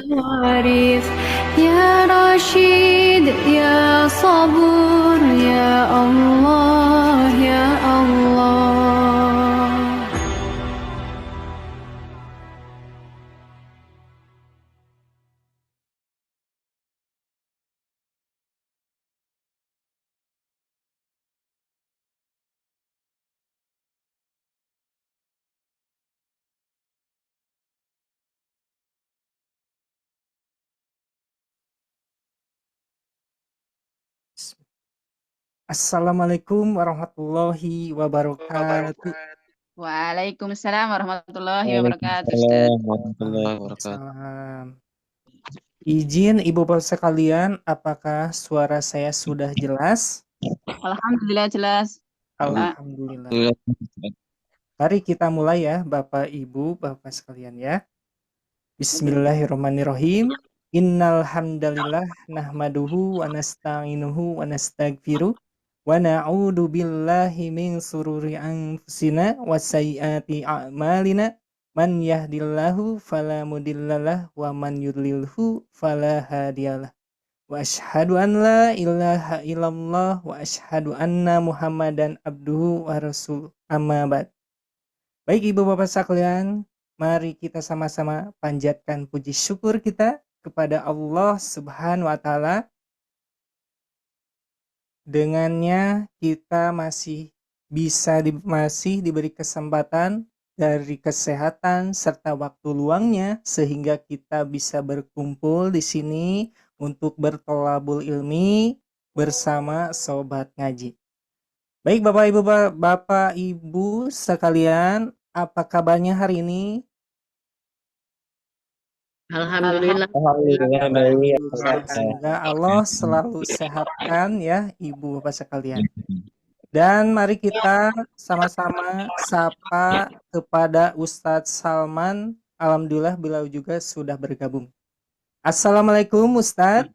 الوارث يا رشيد يا صبور يا الله يا الله. Assalamualaikum warahmatullahi wabarakatuh. Waalaikumsalam warahmatullahi wabarakatuh, Ustaz. Waalaikumsalam warahmatullahi wabarakatuh. Waalaikumsalam. Izin Ibu Bapak sekalian, apakah suara saya sudah jelas? Alhamdulillah jelas. Alhamdulillah. Alhamdulillah. Mari kita mulai ya, Bapak Ibu, Bapak sekalian ya. Bismillahirrahmanirrahim. Innal hamdalillah nahmaduhu wa nasta'inuhu wa nastaghfiruh wa na'udzu billahi min sururi anfusina wa sayyiati a'malina. Man yahdillahu fala mudhillalah wa man yudlilhu fala hadiyalah. Wa asyhadu an la ilaha illallah wa asyhadu anna Muhammadan abduhu wa rasul. Amma ba'd. Baik Ibu Bapak sekalian, mari kita sama-sama panjatkan puji syukur kita kepada Allah Subhanahu wa taala. Dengannya kita masih diberi kesempatan dari kesehatan serta waktu luangnya sehingga kita bisa berkumpul di sini untuk bertolabul ilmi bersama sobat ngaji. Baik Bapak Ibu sekalian, apa kabarnya hari ini? Alhamdulillah. Alhamdulillah baik. Semoga Allah selalu sehatkan ya Ibu Bapak sekalian. Dan mari kita sama-sama sapa kepada Ustadz Salman. Alhamdulillah beliau juga sudah bergabung. Assalamualaikum Ustadz.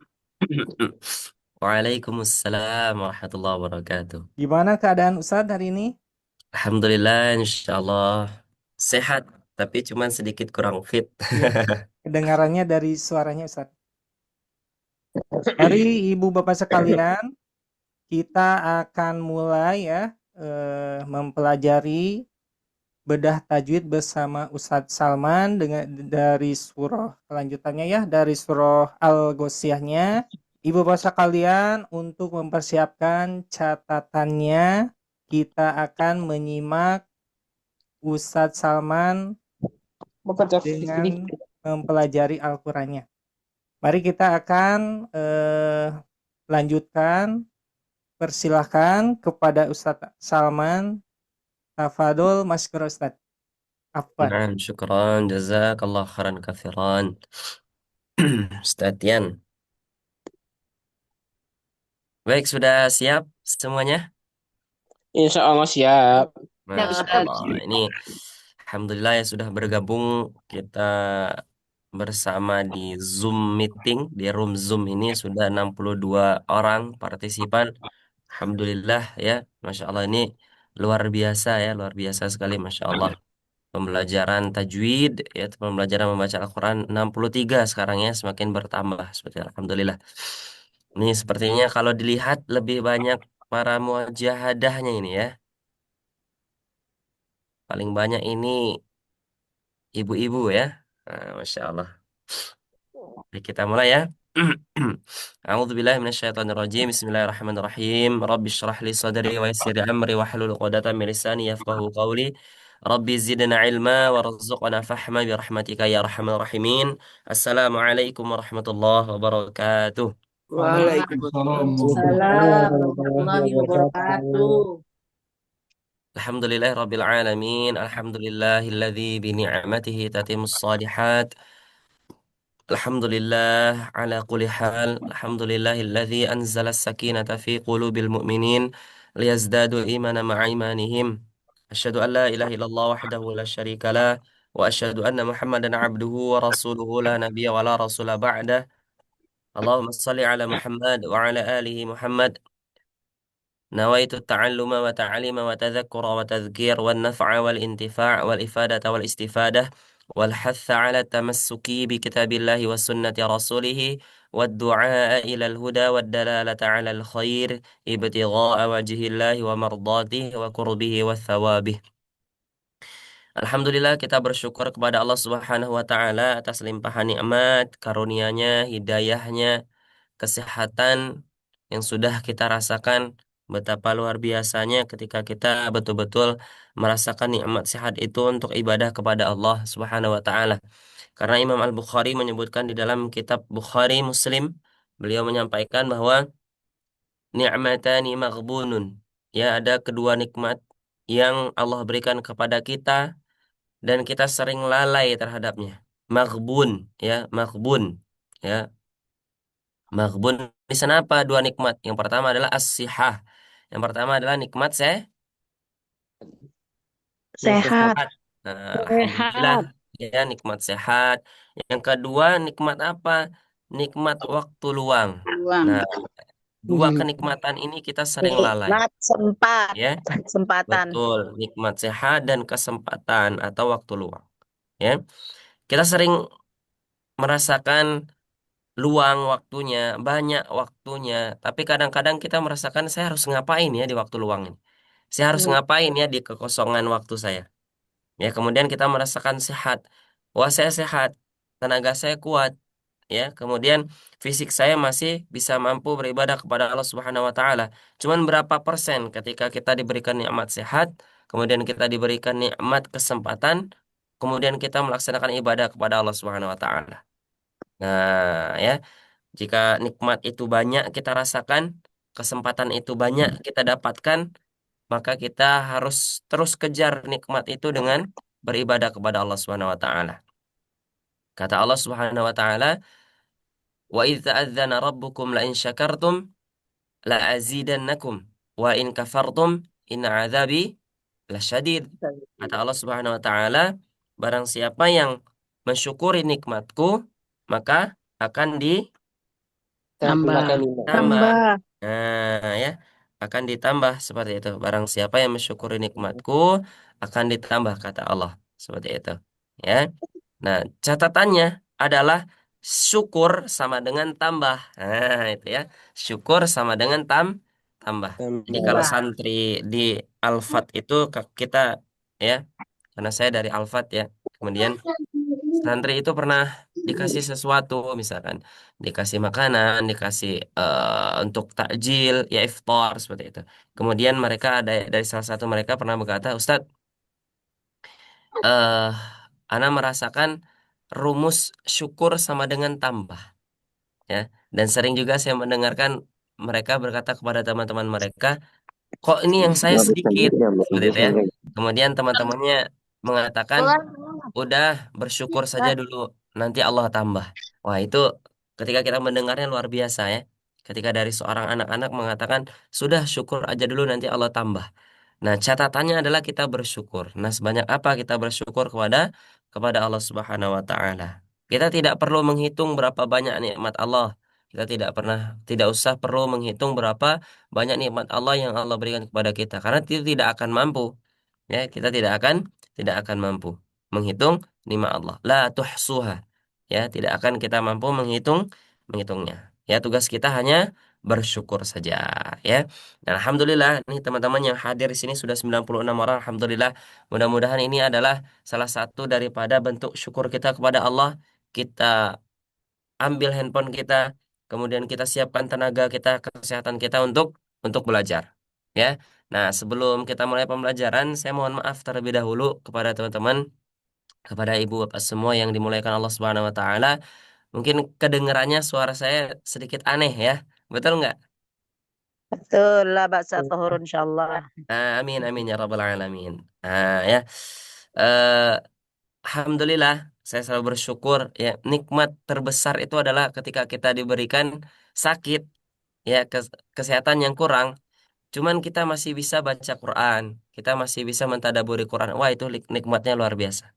Waalaikumsalam warahmatullahi wabarakatuh. Gimana keadaan Ustadz hari ini? Alhamdulillah, insyaallah sehat, tapi cuman sedikit kurang fit. Ya, kedengarannya dari suaranya Ustadz. Mari Ibu Bapak sekalian, kita akan mulai ya mempelajari bedah tajwid bersama Ustadz Salman dari surah kelanjutannya ya, dari surah Al-Ghossiyahnya. Ibu Bapak sekalian, untuk mempersiapkan catatannya, kita akan menyimak Ustadz Salman dengan mempelajari Al-Qurannya. Mari kita akan lanjutkan. Persilahkan kepada Ustadz Salman. Tafadol masykur Ustadz. Apa? Naam, syukran, jazakallah khairan katsiran. Ustaz Tian. Baik, sudah siap semuanya? Insya Allah siap. Masya Allah. Ini alhamdulillah ya sudah bergabung kita bersama di Zoom meeting, di room Zoom ini sudah 62 orang partisipan. Alhamdulillah ya, Masya Allah ini luar biasa ya, luar biasa sekali Masya Allah. Pembelajaran tajwid, ya pembelajaran membaca Al-Quran 63 sekarang ya, semakin bertambah seperti Alhamdulillah. Ini sepertinya kalau dilihat lebih banyak para muajahadahnya ini ya. Paling banyak ini ibu-ibu ya. Nah, Masya Allah. Oke, kita mulai ya. A'udzu billahi minasyaitonir rajim. Bismillahirrahmanirrahim. Rabbi shrah li sadri wa yassir li amri wahlul 'uqdatam min lisani yafqahu qawli. Rabbi zidna ilma warzuqna fahma bi rahmatika ya arhamar rahimin. Assalamualaikum warahmatullahi wabarakatuh. Waalaikumsalam warahmatullahi wabarakatuh. Alhamdulillah rabbil alamin. Alhamdulillahilladzi bi ni'matihi tatimmus shalihat. Alhamdulillah ala kulli hal. Alhamdulillahilladzi anzala as-sakinata fi qulubil mu'minin liyazdadu imanan ma'a imanihim. Asyhadu an la ilaha illallah wahdahu la syarika lah wa asyhadu anna Muhammadan abduhu wa rasuluhu la nabiyya wa la rasula ba'dah. Allahumma shalli ala Muhammad wa ala alihi Muhammad. نويت التعلم وتعليم وتذكر وتذكير والنفع والانتفاع والإفادة والاستفادة والحث على التمسك بكتاب الله وسنة رسوله والدعاء إلى الهدى والدلالة على الخير ابتغاء وجه الله ومرضاته وقربه وثوابه. Alhamdulillah kita bersyukur kepada Allah Subhanahu wa taala atas limpahan nikmat, karunia-Nya, hidayahnya, kesehatan yang sudah kita rasakan. Betapa luar biasanya ketika kita betul-betul merasakan nikmat sehat itu untuk ibadah kepada Allah Subhanahu wa taala. Karena Imam Al-Bukhari menyebutkan di dalam kitab Bukhari Muslim, beliau menyampaikan bahwa ni'matani maghbunun. Ya, ada kedua nikmat yang Allah berikan kepada kita dan kita sering lalai terhadapnya. Maghbun, ya, maghbun, ya, maghbun. Di sana apa dua nikmat? Yang pertama adalah as-sihah. Yang pertama adalah nikmat Sehat. sehat. Nah, alhamdulillah, Sehat. ya, nikmat sehat. Yang kedua nikmat apa? Nikmat waktu luang. Uang. Nah, dua kenikmatan ini kita sering lalai, Nikmat sempat. ya. Kesempatan. Betul, nikmat sehat dan kesempatan atau waktu luang, ya. Kita sering merasakan luang waktunya, banyak waktunya, tapi kadang-kadang kita merasakan saya harus ngapain ya di waktu luang ini. Saya harus ngapain ya di kekosongan waktu saya. Ya, kemudian kita merasakan sehat. Wah, saya sehat, tenaga saya kuat, ya. Kemudian fisik saya masih bisa mampu beribadah kepada Allah Subhanahu wa taala. Cuman berapa persen ketika kita diberikan nikmat sehat, kemudian kita diberikan nikmat kesempatan, kemudian kita melaksanakan ibadah kepada Allah Subhanahu wa taala. Nah, ya, jika nikmat itu banyak kita rasakan, kesempatan itu banyak kita dapatkan, maka kita harus terus kejar nikmat itu dengan beribadah kepada Allah Subhanahu wa taala. Kata Allah Subhanahu wa taala, "Wa idz ta'adzana rabbukum la in syakartum la azidannakum wa in kafartum in 'adzabi lasyadid." Kata Allah Subhanahu wa taala, barang siapa yang mensyukuri nikmatku, maka akan Tambah. ditambah. Tambah. Nah, ya, akan ditambah seperti itu. Barang siapa yang mensyukuri nikmatku akan ditambah, kata Allah. Seperti itu. Ya. Nah, catatannya adalah syukur sama dengan tambah. Nah, itu ya. Syukur sama dengan tambah. Jadi kalau Tambah. santri di Al-Fat itu kita, ya, karena saya dari Al-Fat, ya. Kemudian santri itu pernah dikasih sesuatu, misalkan dikasih makanan, dikasih untuk takjil, ya, iftar seperti itu. Kemudian mereka ada dari salah satu mereka pernah berkata, Ustadz, eh Ana merasakan rumus syukur sama dengan tambah, ya. Dan sering juga saya mendengarkan mereka berkata kepada teman-teman mereka, kok ini yang saya sedikit, seperti itu, ya. Kemudian teman-temannya mengatakan, udah bersyukur saja dulu, nanti Allah tambah. Wah, itu ketika kita mendengarnya luar biasa, ya. Ketika dari seorang anak-anak mengatakan, sudah syukur aja dulu nanti Allah tambah. Nah, catatannya adalah kita bersyukur. Nah, sebanyak apa kita bersyukur kepada Allah Subhanahu wa taala. Kita tidak perlu menghitung berapa banyak nikmat Allah. Kita tidak usah perlu menghitung berapa banyak nikmat Allah yang Allah berikan kepada kita karena itu tidak akan mampu. Ya, kita tidak akan mampu menghitung nikmat Allah. La tuhsuha. Ya, tidak akan kita mampu menghitungnya. Ya, tugas kita hanya bersyukur saja, ya. Dan alhamdulillah nih teman-teman yang hadir di sini sudah 96 orang, alhamdulillah. Mudah-mudahan ini adalah salah satu daripada bentuk syukur kita kepada Allah. Kita ambil handphone kita, kemudian kita siapkan tenaga kita, kesehatan kita untuk belajar. Ya. Nah, sebelum kita mulai pembelajaran, saya mohon maaf terlebih dahulu kepada teman-teman, kepada ibu bapak semua yang dimuliakan Allah Subhanahu wa taala. Mungkin kedengarannya suara saya sedikit aneh, ya. Betul nggak? Betul lah baksa tahur insyaallah. Amin amin ya rabbal alamin. Ya. Eh, Alhamdulillah, saya selalu bersyukur, ya. Nikmat terbesar itu adalah ketika kita diberikan sakit, ya, kesehatan yang kurang. Cuman kita masih bisa baca Quran, kita masih bisa mentadaburi Quran. Wah, itu nikmatnya luar biasa.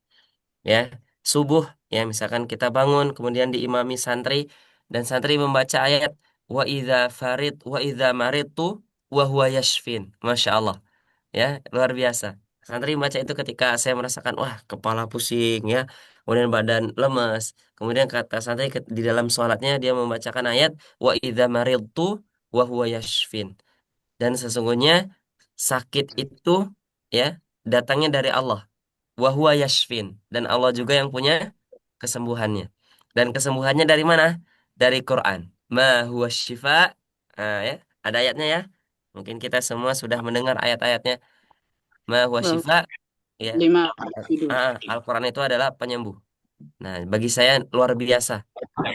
Ya, subuh, ya, misalkan kita bangun, kemudian diimami santri, dan santri membaca ayat, wa idza maridtu wa huwa yashfin. Masya Allah, ya, luar biasa. Santri membaca itu ketika saya merasakan, wah, kepala pusing, ya, kemudian badan lemes. Kemudian kata santri di dalam sholatnya dia membacakan ayat wa idza maridtu wa huwa yashfin. Dan sesungguhnya sakit itu ya datangnya dari Allah. Wa huwa yashfin. Dan Allah juga yang punya kesembuhannya. Dan kesembuhannya dari mana? Dari Quran. Ma huwa syifa. Nah, ya, ada ayatnya ya. Mungkin kita semua sudah mendengar ayat-ayatnya. Ma huwa Belum. syifa. Ya. 52. Al-Quran itu adalah penyembuh. Nah, bagi saya luar biasa.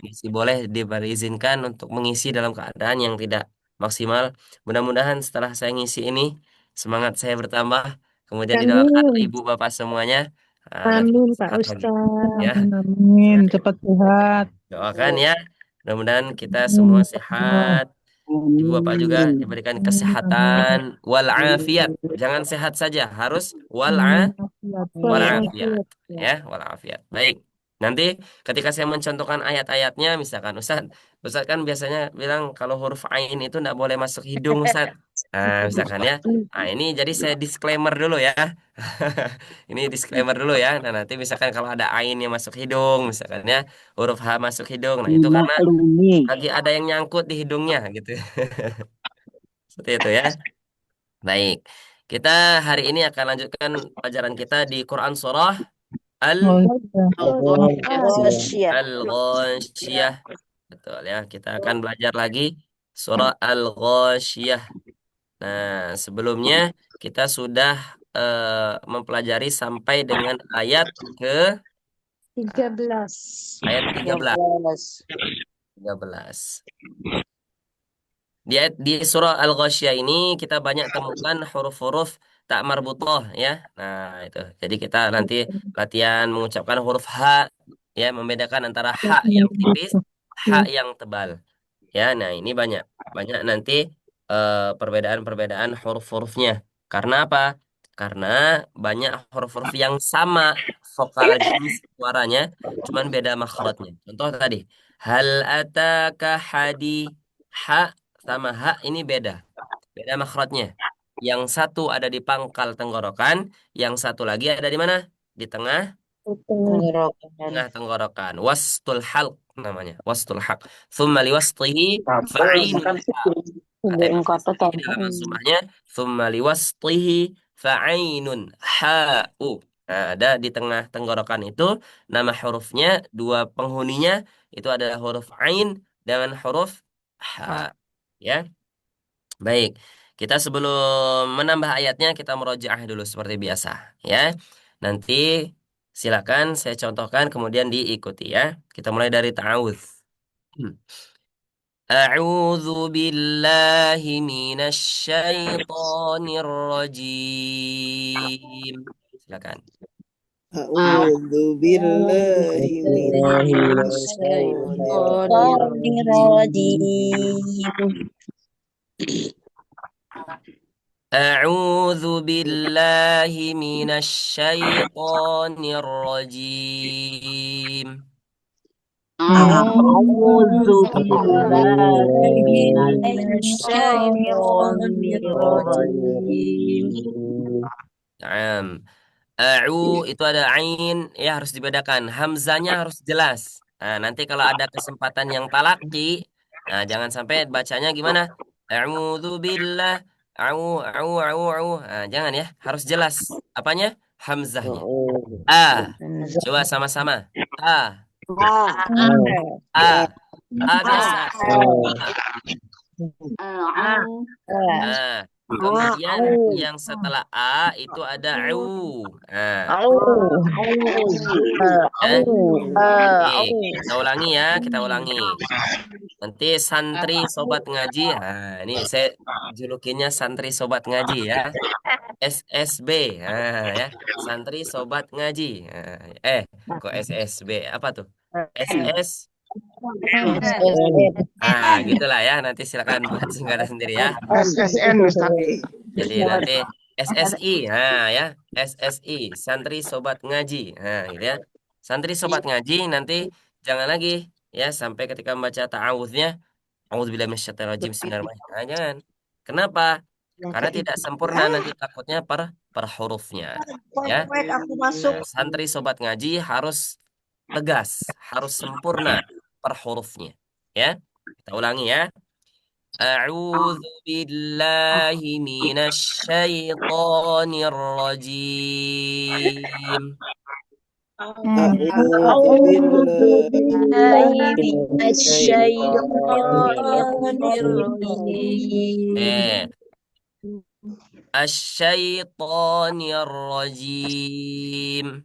Masih boleh diizinkan untuk mengisi dalam keadaan yang tidak maksimal. Mudah-mudahan setelah saya ngisi ini, semangat saya bertambah. Kemudian didoakan oleh Amin. ibu bapak semuanya. Nanti Amin, Pak sehat lagi. Ustaz. Ya, Amin, amin. Cepat sehat. doakan ya. Mudah-mudahan kita Amin, semua ya Allah. sehat. Ibu bapak juga Amin. diberikan Amin, kesehatan amin. wal afiat. Jangan sehat saja, harus wal Amin, afiat. walafiat Walafiat. ya walafiat baik nanti ketika saya mencontohkan ayat-ayatnya misalkan Ustaz kan biasanya bilang kalau huruf ain itu tidak boleh masuk hidung Ustaz nah misalkan ya nah ini jadi saya disclaimer dulu ya ini disclaimer dulu ya nah nanti misalkan kalau ada ain yang masuk hidung misalkan ya huruf H masuk hidung nah itu karena Dimaklumi. lagi ada yang nyangkut di hidungnya gitu seperti itu ya baik kita hari ini akan lanjutkan pelajaran kita di Quran surah Al Oh, iya. Allah Asyik. Rasyia. Al-Ghasyiyah. Betul ya, kita akan belajar lagi surah Al-Ghasyiyah. Nah, sebelumnya kita sudah mempelajari sampai dengan ayat ke 13. ayat 13. 13. 13. Di surah Al-Ghasyiyah ini kita banyak temukan huruf-huruf tak marbutoh ya. Nah, itu. Jadi kita nanti latihan mengucapkan huruf H ya, membedakan antara H yang tipis, H yang tebal. Ya, nah ini banyak. Banyak nanti perbedaan-perbedaan huruf-hurufnya. Karena apa? Karena banyak huruf-huruf yang sama vokal jenis suaranya, cuman beda makhrajnya. Contoh tadi, hal ataka hadi ha sama ha ini beda. Beda makhrajnya. Yang satu ada di pangkal tenggorokan, yang satu lagi ada di mana? Di tengah Tenggorokan. tengah tenggorokan. Wastul halq namanya. Wastul halq. Thumma liwastihi Betul. fa'inun. Ada Udah di engkau di dalam tahu. sumahnya. Thumma liwastihi fa'inun. Ha'u. Nah, ada di tengah tenggorokan itu nama hurufnya dua penghuninya itu adalah huruf ain dengan huruf ha. Ya. Baik. Kita sebelum menambah ayatnya kita murojaah dulu seperti biasa, ya. Nanti silakan saya contohkan kemudian diikuti ya. Kita mulai dari ta'awudz. A'udzu billahi minasy syaithanir rajim. Silakan. A'udzu billahi Bismillahirrahmanirrahim. أعوذ بالله من الشيطان الرجيم A'udzu billahi minasyaitonirrajim. minasyaitonirrajim. Naam. Itu ada ain ya harus dibedakan. Hamzanya harus jelas. Nah, nanti kalau ada kesempatan yang talaki, nah jangan sampai bacanya gimana? A'udzu billah, au. Nah, jangan ya, harus jelas. Apanya? Hamzahnya. Coba sama-sama. A, A, A biasa. Nah, kemudian yang setelah A itu ada au. Nah, ya. Oke, kita ulangi ya, kita ulangi. Nanti santri sobat ngaji, nah ini saya julukinnya santri sobat ngaji ya, SSB, nah ya, santri sobat ngaji. Nah, kok SSB? Apa tuh? SS. Gitulah ya. Nanti silakan buat singkatan sendiri ya. SSN tadi. Jadi nanti SSI, nah ya, SSI, santri sobat ngaji, nah gitu ya. Santri sobat ngaji nanti jangan lagi ya sampai ketika membaca ta'awudznya, auzubillahi minasyaitonirrajim, bismillahirrahmanirrahim. Nah, jangan. Kenapa? Karena tidak sempurna nanti takutnya per hurufnya. Ya. Aku masuk. Nah, santri sobat ngaji harus tegas, harus sempurna per hurufnya. Ya, kita ulangi ya. A'udzu billahi minasyaitonir rajim. A'udzu billahi Asyaitonir rajim.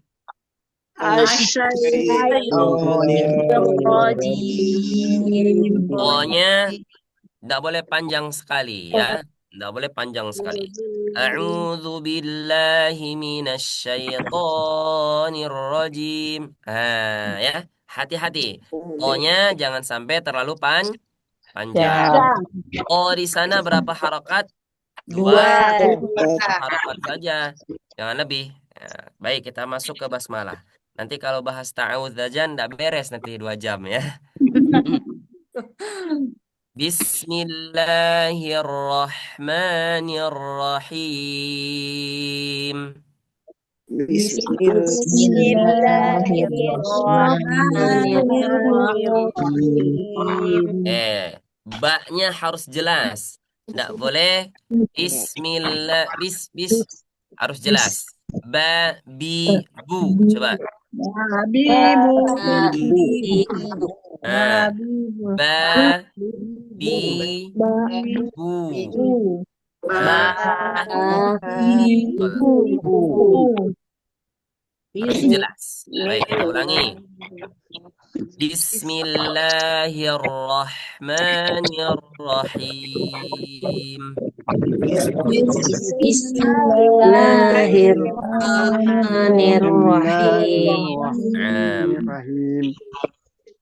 Tonya tidak boleh panjang sekali ya. Tidak boleh panjang sekali. A'udzu billahi minasyaitonir rajim. Ya, hati-hati. Tonya jangan sampai terlalu panjang. Oh, di sana berapa harokat? Dua harokat saja. Jangan lebih. Ya, baik, kita masuk ke basmalah. Nanti kalau bahas ta'awudzajan tidak beres nanti 2 jam ya. Bismillahirrahmanirrahim. Baknya harus jelas. Tidak boleh bismillah, bis harus jelas. Ba, bi, bu. Coba. Ba, bi, bu. Harus jelas. Baik, kita ulangi. Bismillahirrahmanirrahim.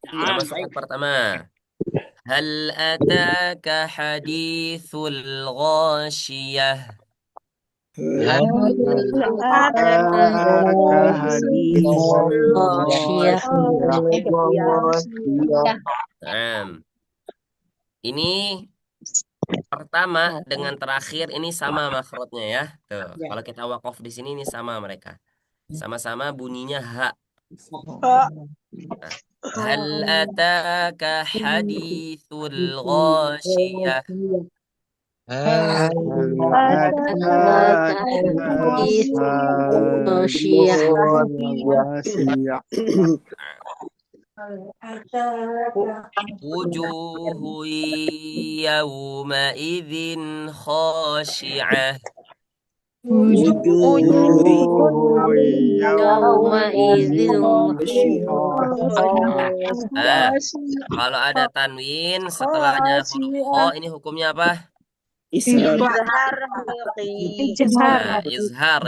Kita masuk ke pertama. Hal ataka hadithul ghashiyah. Ini pertama dengan terakhir ini sama makhrajnya ya. Tuh, kalau kita waqaf di sini ini sama mereka. Sama-sama bunyinya ha. Hal ataka hadithul ghashiyah. Wujuhu yawma idzin khashi'ah. Kalau ada tanwin setelahnya huruf kha ini hukumnya apa? Izhar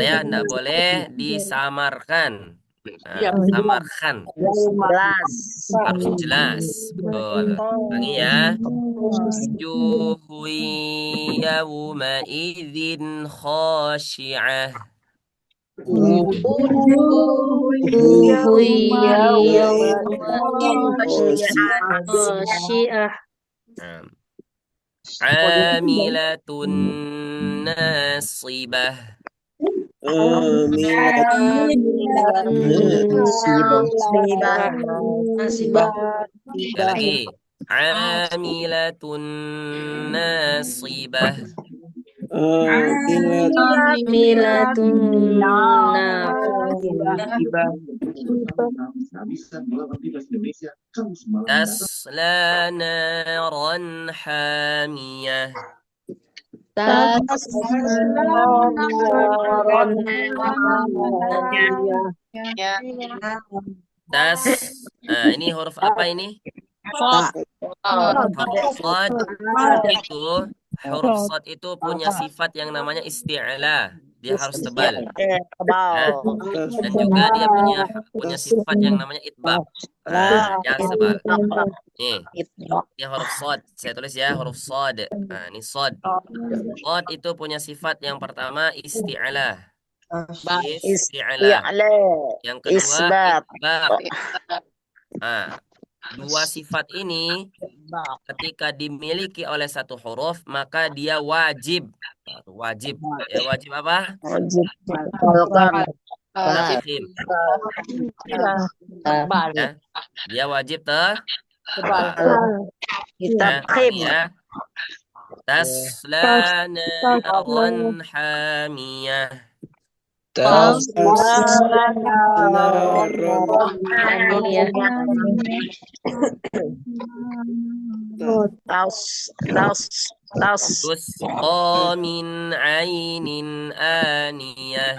ya, tidak boleh disamarkan. Samarkan harus jelas. Betul. Ulangi ya. Wujuhu yawma idzin khashi'ah. Amilatun nasibah. Sekali lagi. Amilatun nasibah. Tasla naran hamiyah. Ini huruf apa ini? Huruf shad itu punya sifat yang namanya isti'la. Dia harus tebal. Dan juga dia punya sifat yang namanya itbaq. Dia harus tebal. Nih, ini huruf shad. Saya tulis ya, huruf shad. Nah, ini shad. Shad itu punya sifat yang pertama isti'la. Yang kedua itbaq. Nah, dua sifat ini ketika dimiliki oleh satu huruf maka dia wajib. Ya, wajib apa? Ya, dia wajib Tebal. Kita Nah, khim. lagi ya. Tasla naran hamiyah. Taus. Tusqa min ainin aniyah.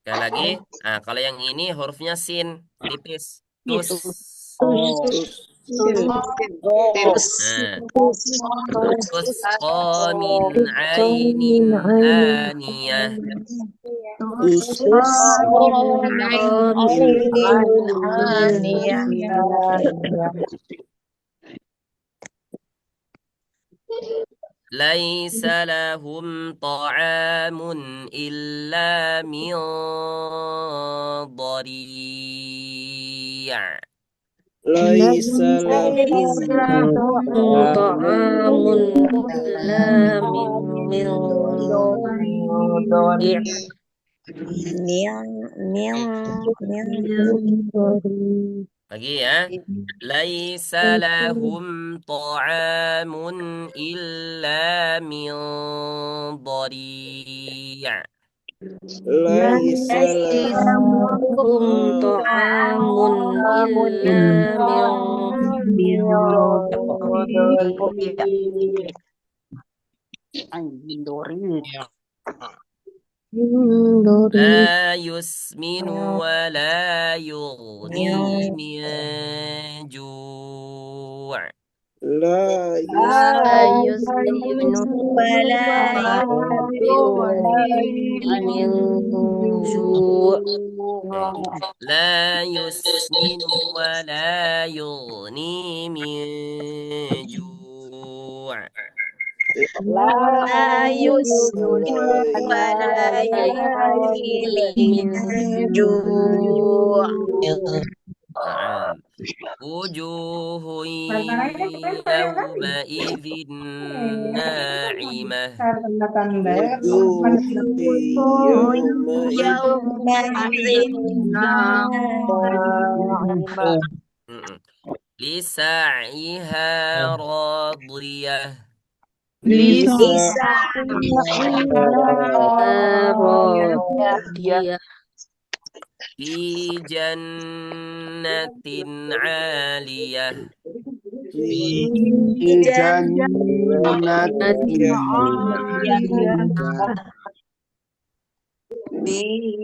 Sekali lagi. Nah, kalau yang ini hurufnya sin, tipis. Tus. Nah, tusqa min ainin aniyah. ليس لهم طعام إلا من ضريع. ليس لهم طعام إلا من ضريع. Lagi ya. Laisa lahum ta'amun illa min dhari'. ليس لهم طعام إلا من ضريع. لا يسمن ولا يغني من جوع. لا يسمن ولا يغني من جوع. لا يسمن ولا يغني من جوع. لا يسمن ولا يغني من جوع. نعم. وجوه يومئذ ناعمة. لسعيها راضية. في جنة عالية.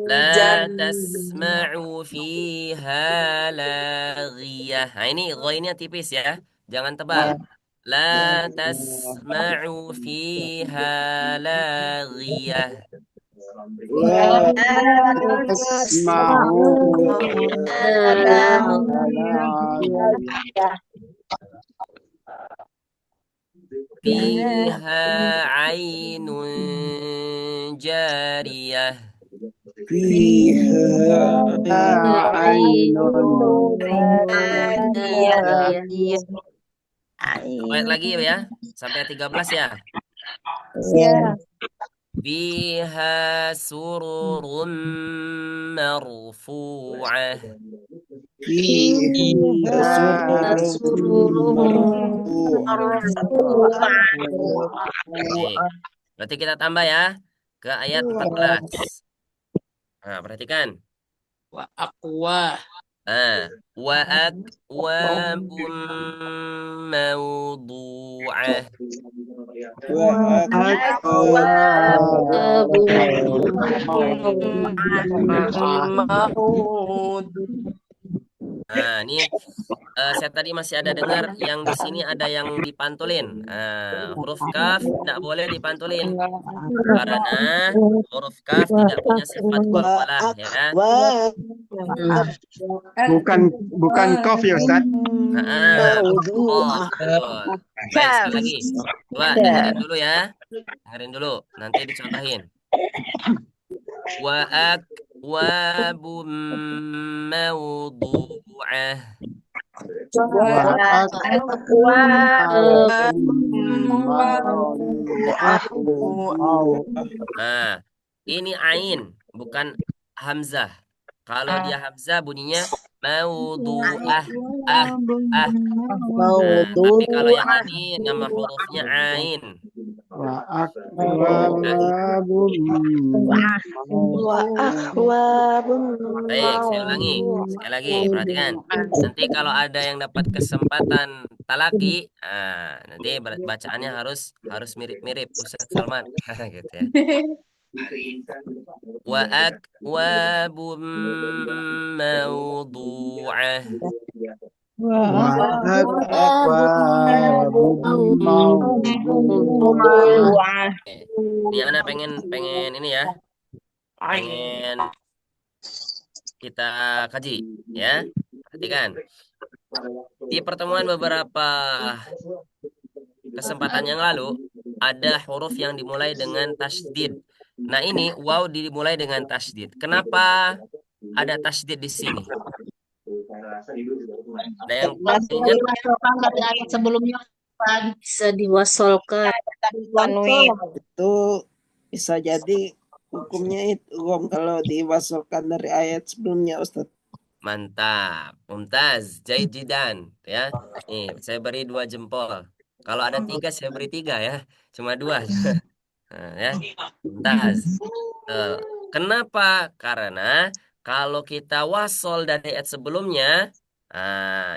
لا تسمع فيها لاغية. Nah, ini ghainnya tipis ya, jangan tebal. La tasma'u fiha laghiyah. Fiha ainun jariyah. Bayat lagi ya, sampai 13 ya. Fiha sururun marfu'ah. Oke. Berarti kita tambah ya ke ayat 14. Nah, perhatikan. Wa aqwa. Wa akwabun mawdu'ah. Nah, ini saya tadi masih ada dengar yang di sini ada yang dipantulin. Huruf kaf tidak boleh dipantulin karena huruf kaf tidak punya sifat qalqalah ya. Bukan kof ya Ustaz. Qaf, betul. Baik, sekali lagi. Coba dengerin dulu ya. Dengerin dulu, nanti dicontohin. Wa akwabum mawdu'ah. Nah, ini ain, bukan hamzah. Kalau dia hamzah bunyinya maudu'ah, ah, ah. Nah, tapi kalau yang ini nama hurufnya ain. Wa akwabun Baik, saya ulangi. Sekali lagi, perhatikan. Nanti kalau ada yang dapat kesempatan talaki, nanti bacaannya harus mirip-mirip Ustaz Salman, gitu ya. Wa akwabum mawdu'ah. wa akwabun mawdu'ah. Oke. Ini anak pengen ini ya, pengen kita kaji ya. Perhatikan. Di pertemuan beberapa kesempatan yang lalu ada huruf yang dimulai dengan tasydid. Nah, ini waw dimulai dengan tasydid. Kenapa ada tasydid di sini? Ada yang ingat? Diwasolkan dari ayat sebelumnya, bisa diwasolkan. Tanwin. Itu bisa jadi hukumnya itu kalau diwasolkan dari ayat sebelumnya, Ustaz. Mantap, mumtaz, jaijidan, ya. Nih, saya beri 2 jempol. Kalau ada 3 saya beri 3 ya, cuma 2. Nah, ya, mumtaz. Kenapa? Karena kalau kita wasol dari ayat sebelumnya,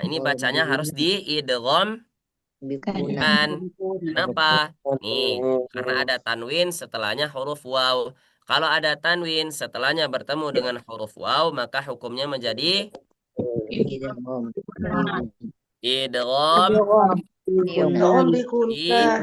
ini bacanya harus diidgham kan. Kenapa? Nih, karena ada tanwin setelahnya huruf waw. Kalau ada tanwin setelahnya bertemu dengan huruf waw, maka hukumnya menjadi idgham di gunna.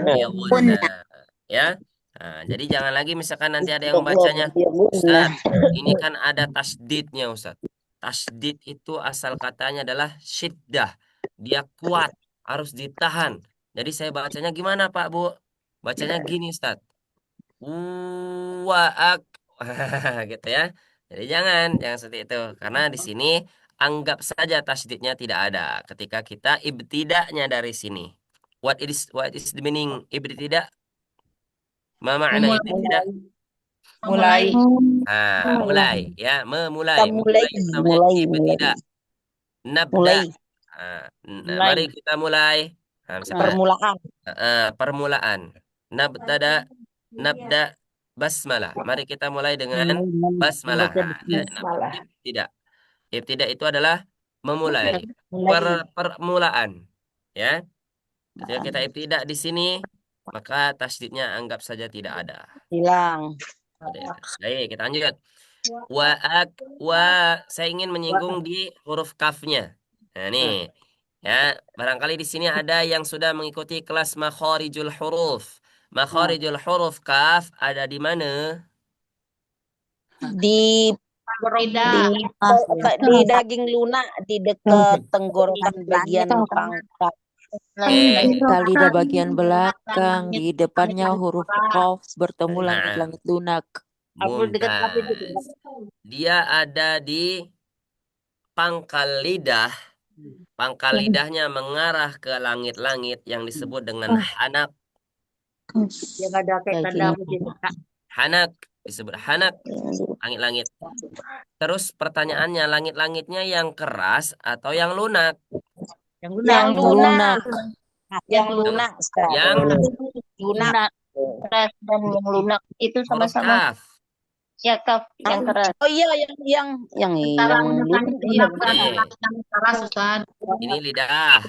Ya. Nah, jadi jangan lagi misalkan nanti ada yang bacanya, Ustadz, ini kan ada tasdidnya, Ustadz. Tasdid itu asal katanya adalah syiddah. Dia kuat, harus ditahan. Jadi saya bacanya gimana, Pak, Bu? Bacanya gini, Ustadz. Wa'ak. Gitu ya. Jadi jangan seperti itu. Karena di sini anggap saja tasdidnya tidak ada ketika kita ibtida'nya dari sini. What is the meaning ibtida'? Ma makna ibtida'? Mulai. Mulai ya, memulai. Kita mulai. Memulai itu namanya ibtida'. Nabda. Mari kita mulai. Misalkan Permulaan. permulaan. Nabda basmalah. Mari kita mulai dengan basmalah. Ibtida'. Ibtida' itu adalah memulai. Permulaan. Ya. Ketika kita ibtida' di sini, maka tasdidnya anggap saja tidak ada. Hilang. Baik, kita lanjut. Saya ingin menyinggung di huruf kafnya. Nah, nih. Ya, barangkali di sini ada yang sudah mengikuti kelas makharijul huruf. Makharijul huruf kaf ada di mana? Di daging lunak, di dekat tenggorokan bagian pangkal. Lidah bagian belakang, di depannya huruf qaf bertemu langit-langit lunak. Mumtaz. Dia ada di pangkal lidah. Pangkal lidahnya mengarah ke langit-langit yang disebut dengan hanak. Yang ada kayak tanda Hanak disebut hanak, langit-langit. Terus pertanyaannya, langit-langitnya yang keras atau yang lunak? Yang lunak. Yang lunak. Yang lunak. Keras dan yang lunak itu sama-sama. Ya, kaf yang keras. Oh iya, yang lunak. Ini lidah.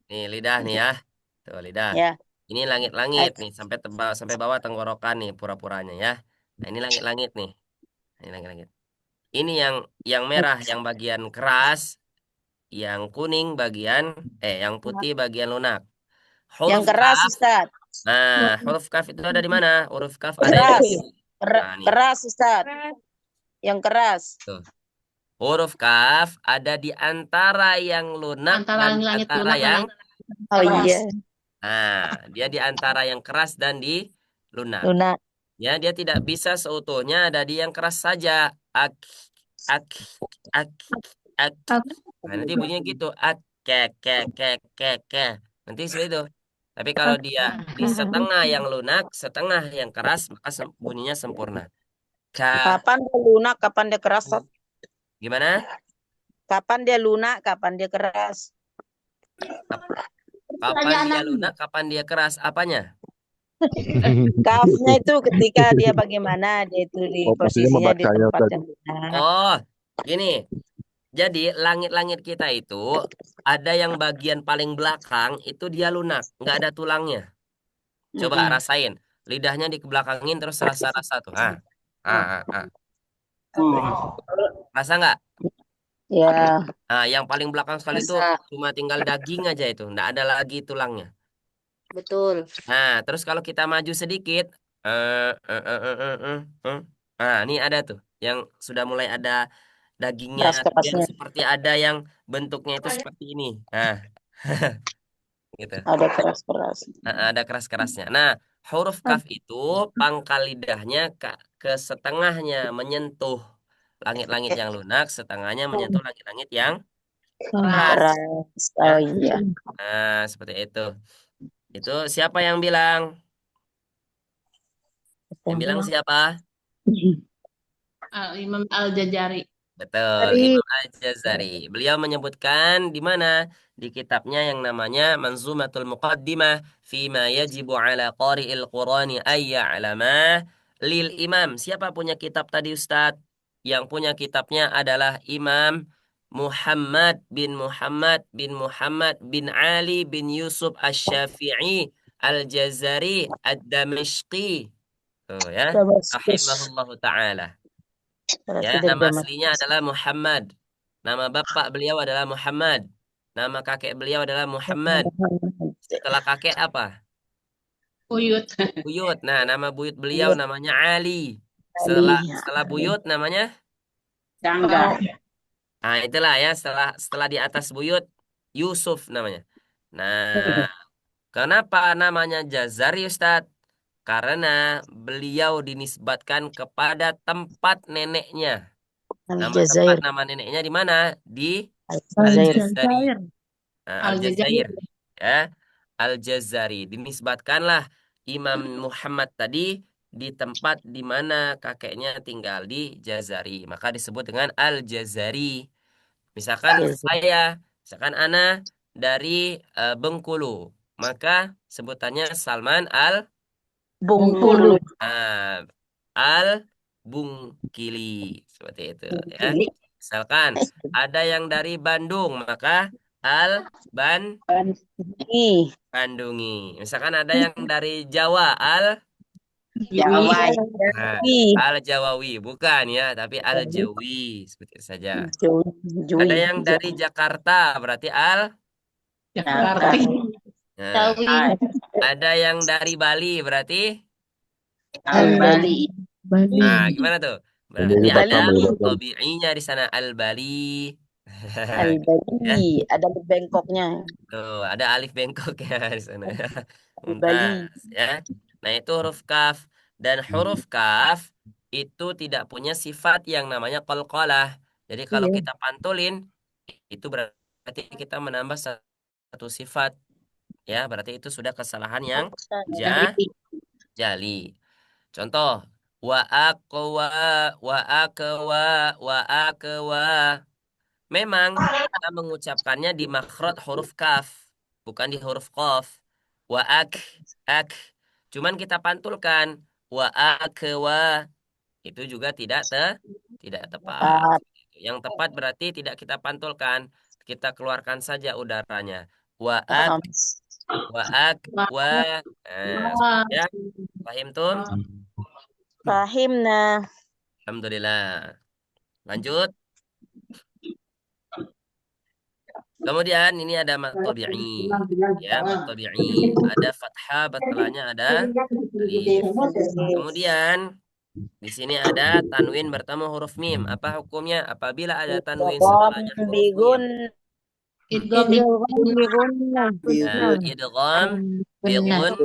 Nih lidah nih ya. Tuh lidah. Ya. Ini langit-langit nih sampai bawah tenggorokan nih pura-puranya ya. Nah, ini langit-langit nih. Ini langit-langit. Ini yang merah yang bagian keras, yang kuning yang putih bagian lunak. Yang keras, Ustaz. Nah, huruf kaf itu ada di mana? Huruf kaf ada di keras, Ustaz. Yang keras. Tuh. Huruf kaf ada di antara yang lunak dan antara yang iya. Nah, dia di antara yang keras dan di lunak. Ya, dia tidak bisa seutuhnya ada di yang keras saja. Ak. Nah, nanti bunyinya gitu. Ak, ke. Nanti seperti itu. Tapi kalau dia di setengah yang lunak, setengah yang keras, maka bunyinya sempurna. Ka, Kapan dia lunak, kapan dia keras? Tat? gimana? Kapan dia lunak, kapan dia keras? Kapan dia lunak, kapan dia keras? Apanya? Kafnya itu ketika dia bagaimana, dia itu di Oh, pastinya posisinya di membacanya tempat Ustaz. yang lunak. Oh, gini. Jadi langit-langit kita itu ada yang bagian paling belakang itu dia lunak, nggak ada tulangnya. Coba rasain, lidahnya dikebelakangin terus rasa-rasa tuh. Rasa nggak? Ya, Nah, yang paling belakang sekali itu cuma tinggal daging aja itu, nggak ada lagi tulangnya. betul. Nah, terus kalau kita maju sedikit, nah ini ada tuh, yang sudah mulai ada dagingnya, yang Keras-kerasnya. seperti ada yang bentuknya itu seperti ini. Nah, gitu. Ada keras-keras. Ada keras-kerasnya. Nah, huruf kaf itu pangkal lidahnya ke setengahnya menyentuh langit-langit yang lunak, setengahnya menyentuh langit-langit yang keras. Keras. Ya. Oh iya. Nah, seperti itu. Itu siapa yang bilang? Yang bilang siapa? Imam Al-Jazari. Betul, Imam Al-Jazari. Beliau menyebutkan di mana? Di kitabnya yang namanya Manzumatul Muqaddimah Fima yajibu ala qari'il Qur'ani ay ya'lama lil imam. Siapa punya kitab tadi Ustadz? Yang punya kitabnya adalah Imam Muhammad bin Muhammad bin Muhammad bin Ali bin Yusuf Asy-Syafi'i Al-Jazari Ad-Damashqi. Tuh ya. Rahimahullahu ta'ala. Ya, nama aslinya adalah Muhammad. Nama bapak beliau adalah Muhammad. Nama kakek beliau adalah Muhammad. Setelah kakek apa? Uyut. Buyut. Nah, nama buyut beliau namanya Ali. Setelah buyut namanya? Jangga. Nah, itulah ya, setelah di atas buyut Yusuf namanya. Nah, kenapa namanya Jazari Ustadz? Karena beliau dinisbatkan kepada tempat neneknya. Al-Jazair. Nama neneknya di mana? Di Al-Jazair. Al-Jazari. Nah, Al-Jazair. Al-Jazair. Ya. Al-Jazari. Dinisbatkanlah Imam Muhammad tadi di tempat di mana kakeknya tinggal di Jazari. Maka disebut dengan Al-Jazari. Misalkan misalkan Ana dari Bengkulu. Maka sebutannya Salman Bungkulu. Al-Bungkili. Seperti itu ya. Misalkan ada yang dari Bandung, maka Bandungi. Misalkan ada yang dari Jawa, Jawa. Nah, Al-Jawawi. Bukan ya, tapi Al-Jawi. Seperti itu saja. Ada yang dari Jakarta, berarti Jakarta. Nah, ada yang dari Bali, berarti Bali. Nah, gimana tuh? Berarti Bali, ada Bali. tabi'inya di sana Al-Bali. Al-Bali. Ada bengkoknya. Tuh, ada alif bengkoknya di sana. Al-Bali. Mumtaz, ya. Nah, itu huruf kaf. Dan huruf kaf itu tidak punya sifat yang namanya qalqalah. Jadi kalau kita pantulin, itu berarti kita menambah satu sifat. Ya, berarti itu sudah kesalahan yang jali. Contoh, wa aqwa, wa aqwa, wa aqwa. Memang kita mengucapkannya di makhraj huruf kaf, bukan di huruf qaf. Wa ak. Cuman kita pantulkan wa aqwa. Itu juga tidak tepat. Yang tepat berarti tidak kita pantulkan, kita keluarkan saja udaranya. Wa ak, wa. Nah, ya. Paham tuh? Pahim nah. Alhamdulillah. Lanjut. Kemudian ini ada mad tabi'i. Ya, mad tabi'i. Ada fathah, setelahnya ada alif. Kemudian di sini ada tanwin bertemu huruf mim. Apa hukumnya? Apabila ada tanwin setelahnya huruf mim. Idgham Idgham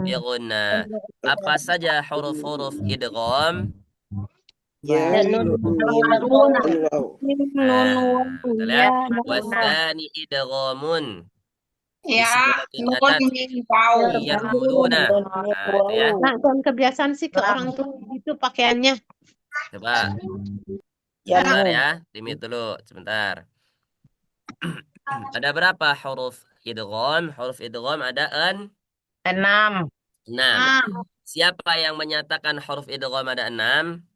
bigunna. Apa saja huruf-huruf idgham? Betul ya. Wasani idghamun. Ya, Bisinatin nun atat mim wau. yarmuluna. Nah, itu ya. Nah, dan kebiasaan sih ke orang tua itu pakaiannya. Coba Ya sebentar nun. ya. Limit dulu sebentar. Ada berapa huruf idgham? Huruf idgham ada 6. 6. Ah, Siapa yang menyatakan huruf idgham ada 6?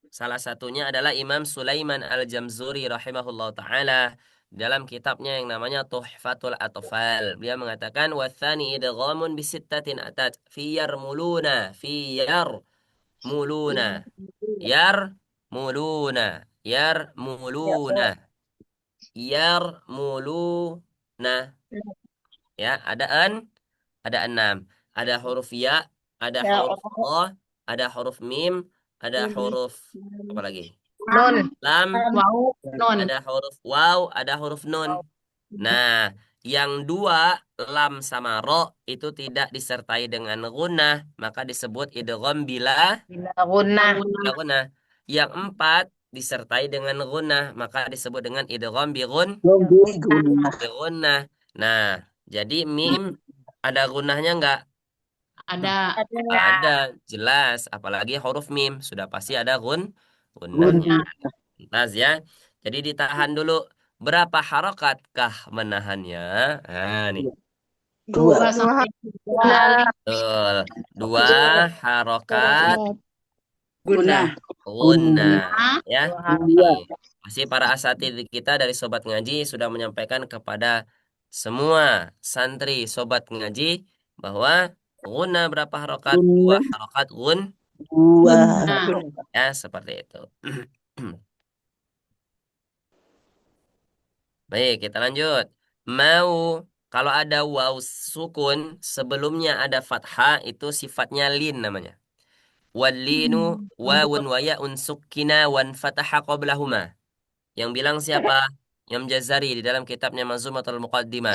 Salah satunya adalah Imam Sulaiman Al-Jamzuri rahimahullah ta'ala dalam kitabnya yang namanya Tuhfatul Atfal. Dia mengatakan wathani idghamun bisittatin atat fi yarmuluna yarmuluna ya ada 6. Ada huruf ya, ada Ya huruf Allah. oh, ada huruf mim, ada huruf apa lagi? nun, Lam, wau, nun. ada huruf waw, ada huruf nun. Nah, yang dua lam sama ro itu tidak disertai dengan gunnah, maka disebut idgham bila Gunah. gunnah. Yang 4 disertai dengan gunnah, maka disebut dengan idgham bi gunnah. Nah, jadi mim ada gunnahnya enggak? Ada. Ada, jelas. Apalagi huruf mim sudah pasti ada gunnah. Ya. Jelas ya. Jadi ditahan dulu. Berapa harakatkah menahannya? Nah, nih. Dua. 2 sampai 3 Betul. 2 harokat Gunah. gunnah. Ya. Dua. Nih. Pasti para asatidz kita dari Sobat Ngaji sudah menyampaikan kepada semua santri Sobat Ngaji bahwa gunnah berapa harokat? 2 harokat Dua. Nah, ya, seperti itu. Baik, kita lanjut. Mau kalau ada waw sukun sebelumnya ada fathah itu sifatnya lin namanya. Wallinu wawun wa ya'un sukkina wan fataha qablahuma. Yang bilang siapa? Imam Jazari di dalam kitabnya Manzumatul Muqaddimah.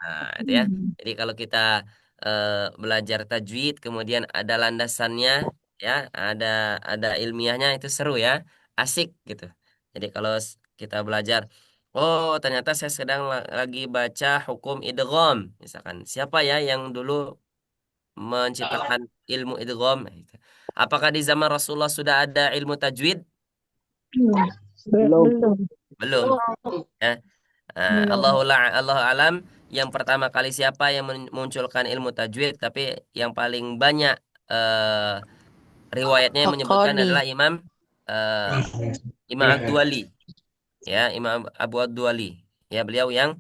Nah, itu ya. Jadi kalau kita belajar tajwid kemudian ada landasannya ya, ada ilmiahnya itu seru ya. Asik gitu. Jadi kalau kita belajar oh, ternyata saya sedang lagi baca hukum idgham. Misalkan, siapa ya yang dulu menciptakan ilmu idgham? Nah, gitu. Apakah di zaman Rasulullah sudah ada ilmu tajwid? Belum. Belum. Ya. Allah alam yang pertama kali siapa yang memunculkan ilmu tajwid, tapi yang paling banyak eh, riwayatnya yang menyebutkan Fakoni. adalah eh, Imam Ad-Duwali. Ya, Imam Abu Ad-Duwali. Ya, beliau yang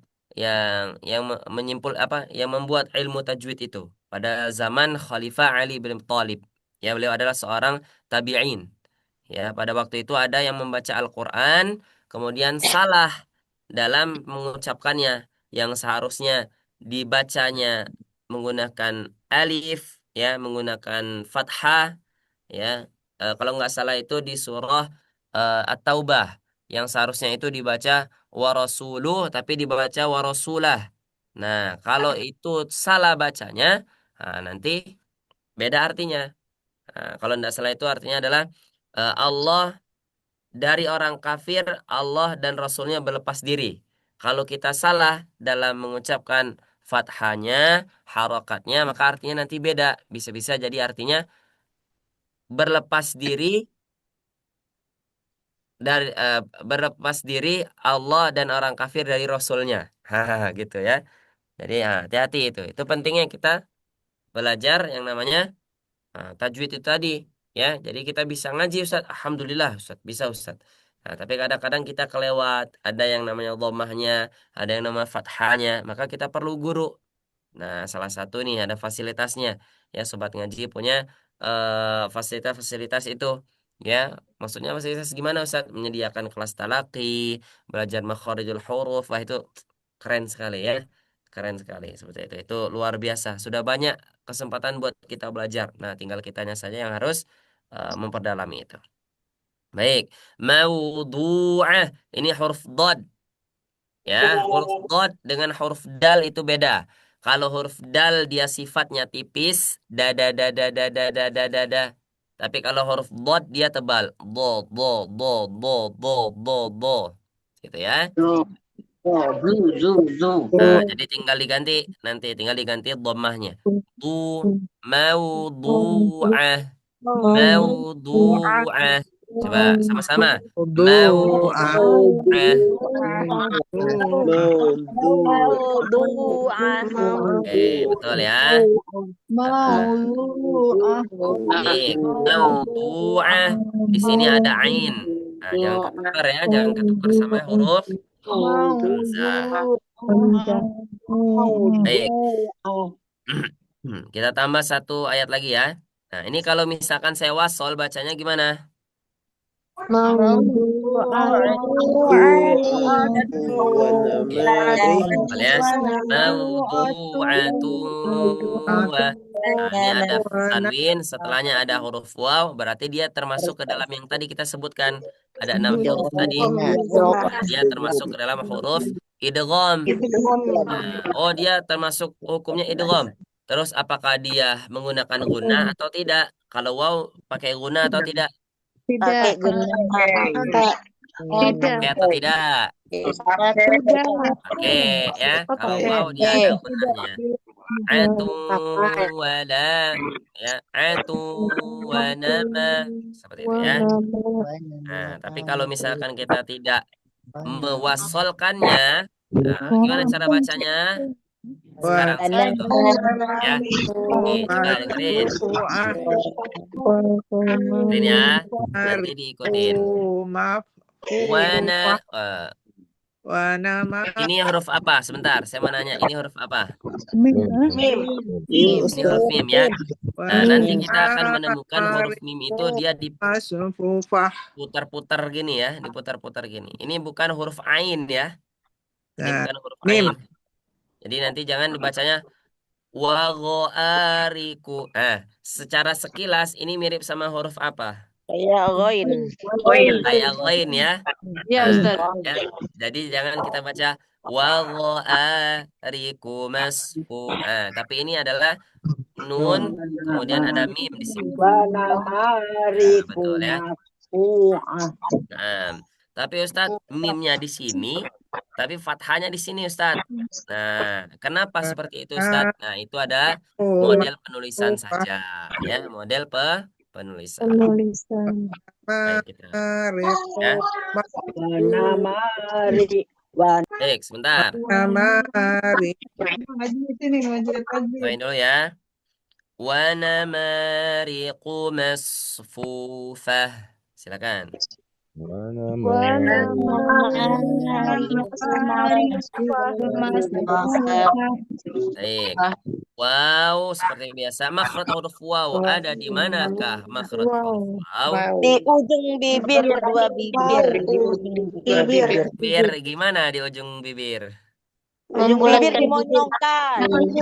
menyimpul apa? Yang membuat ilmu tajwid itu pada zaman Khalifah Ali bin Thalib. Ya, beliau adalah seorang tabi'in. Ya, pada waktu itu ada yang membaca Al-Quran, kemudian salah dalam mengucapkannya, yang seharusnya dibacanya menggunakan alif, ya, menggunakan fathah, ya. Kalau nggak salah itu di surah At-Taubah, yang seharusnya itu dibaca warasuluh, tapi dibaca warasulah. Nah, kalau itu salah bacanya, nah, nanti beda artinya. Nah, kalau tidak salah itu artinya adalah Allah dari orang kafir, Allah dan Rasulnya berlepas diri. Kalau kita salah dalam mengucapkan fathahnya, harokatnya, maka artinya nanti beda. Bisa-bisa jadi artinya berlepas diri dari berlepas diri Allah dan orang kafir dari Rasulnya. Hahaha, gitu ya. Jadi ya, hati-hati itu. Itu pentingnya kita belajar yang namanya tajwid itu tadi, ya. Jadi kita bisa ngaji Ustaz. Alhamdulillah Ustaz, bisa Ustaz. Nah, tapi kadang-kadang kita kelewat, ada yang namanya dhammahnya, ada yang namanya fathahnya, maka kita perlu guru. Nah, salah satu nih ada fasilitasnya. Ya, Sobat Ngaji punya fasilitas-fasilitas itu. Ya, maksudnya fasilitas gimana Ustaz? Menyediakan kelas talaqi, belajar makharijul huruf, wah itu keren sekali ya. Keren sekali seperti itu. Itu luar biasa. Sudah banyak kesempatan buat kita belajar. Nah, tinggal kitanya saja yang harus memperdalami itu. Baik, mawdu'ah. Ini huruf dad. Ya, huruf dad dengan huruf dal itu beda. Kalau huruf dal dia sifatnya tipis, da. Tapi kalau huruf dad dia tebal, do. Gitu ya. Nah, jadi tinggal diganti dhammahnya. Tu mawdu'ah. Mawdu'ah. Coba sama-sama. Mawdu'ah. Mawdu'ah. Oke, betul ya. Baik, mawdu'ah. Di sini ada ain. Nah, jangan ketukar ya, jangan ketukar sama huruf hamzah. Baik. Kita tambah satu ayat lagi ya. Nah, ini kalau misalkan saya wasol bacanya gimana? Hafal ya. Mawdu'atu wa. Nah, ini ada tanwin, setelahnya ada huruf waw, berarti dia termasuk ke dalam yang tadi kita sebutkan. Ada 6 huruf tadi. Nah, dia termasuk ke dalam huruf idgham. Nah, dia termasuk hukumnya idgham. Terus apakah dia menggunakan gunnah atau tidak? Kalau waw pakai gunnah atau tidak? Pakai guna. Pakai atau tidak? Pakai ya. Kalau waw dia ada gunnahnya. Atu wala ya. Atu wa nama. Seperti itu ya. Nah, tapi kalau misalkan kita tidak mewasolkannya, gimana cara bacanya? Sekarang dulu ya. Oke, coba dengerin. Dengerin ya. Nanti diikutin. Wana ini huruf apa? Sebentar, saya mau nanya. Ini huruf apa? Ini huruf mim ya. Nah, nanti kita akan menemukan huruf mim itu dia diputar-putar gini ya, diputar-putar gini. Ini bukan huruf ain ya. Ini bukan huruf ain. Jadi nanti jangan dibacanya wagoariku. Secara sekilas ini mirip sama huruf apa? Kayak ghain. Kayak ghain ya. Ya, Ustaz. Ya. Jadi jangan kita baca wagoariku masfu. Tapi ini adalah nun, kemudian ada mim di sini. Betul ya. Nah, tapi Ustadz mimnya di sini, tapi fathahnya di sini Ustadz. Nah, kenapa seperti itu Ustadz? Nah, itu ada model penulisan saja, ya, model penulisan. Baik, kita. Ya. Baik, sebentar. Main dulu ya. Wa namariqu masfufah. Silakan. Baik. Wow, seperti biasa. Makhraj huruf waw ada di manakah makhraj huruf waw? Di ujung bibir, kedua bibir. Di ujung bibir. Bibir gimana di ujung bibir? Ujung bibir dimonyongkan. Oke,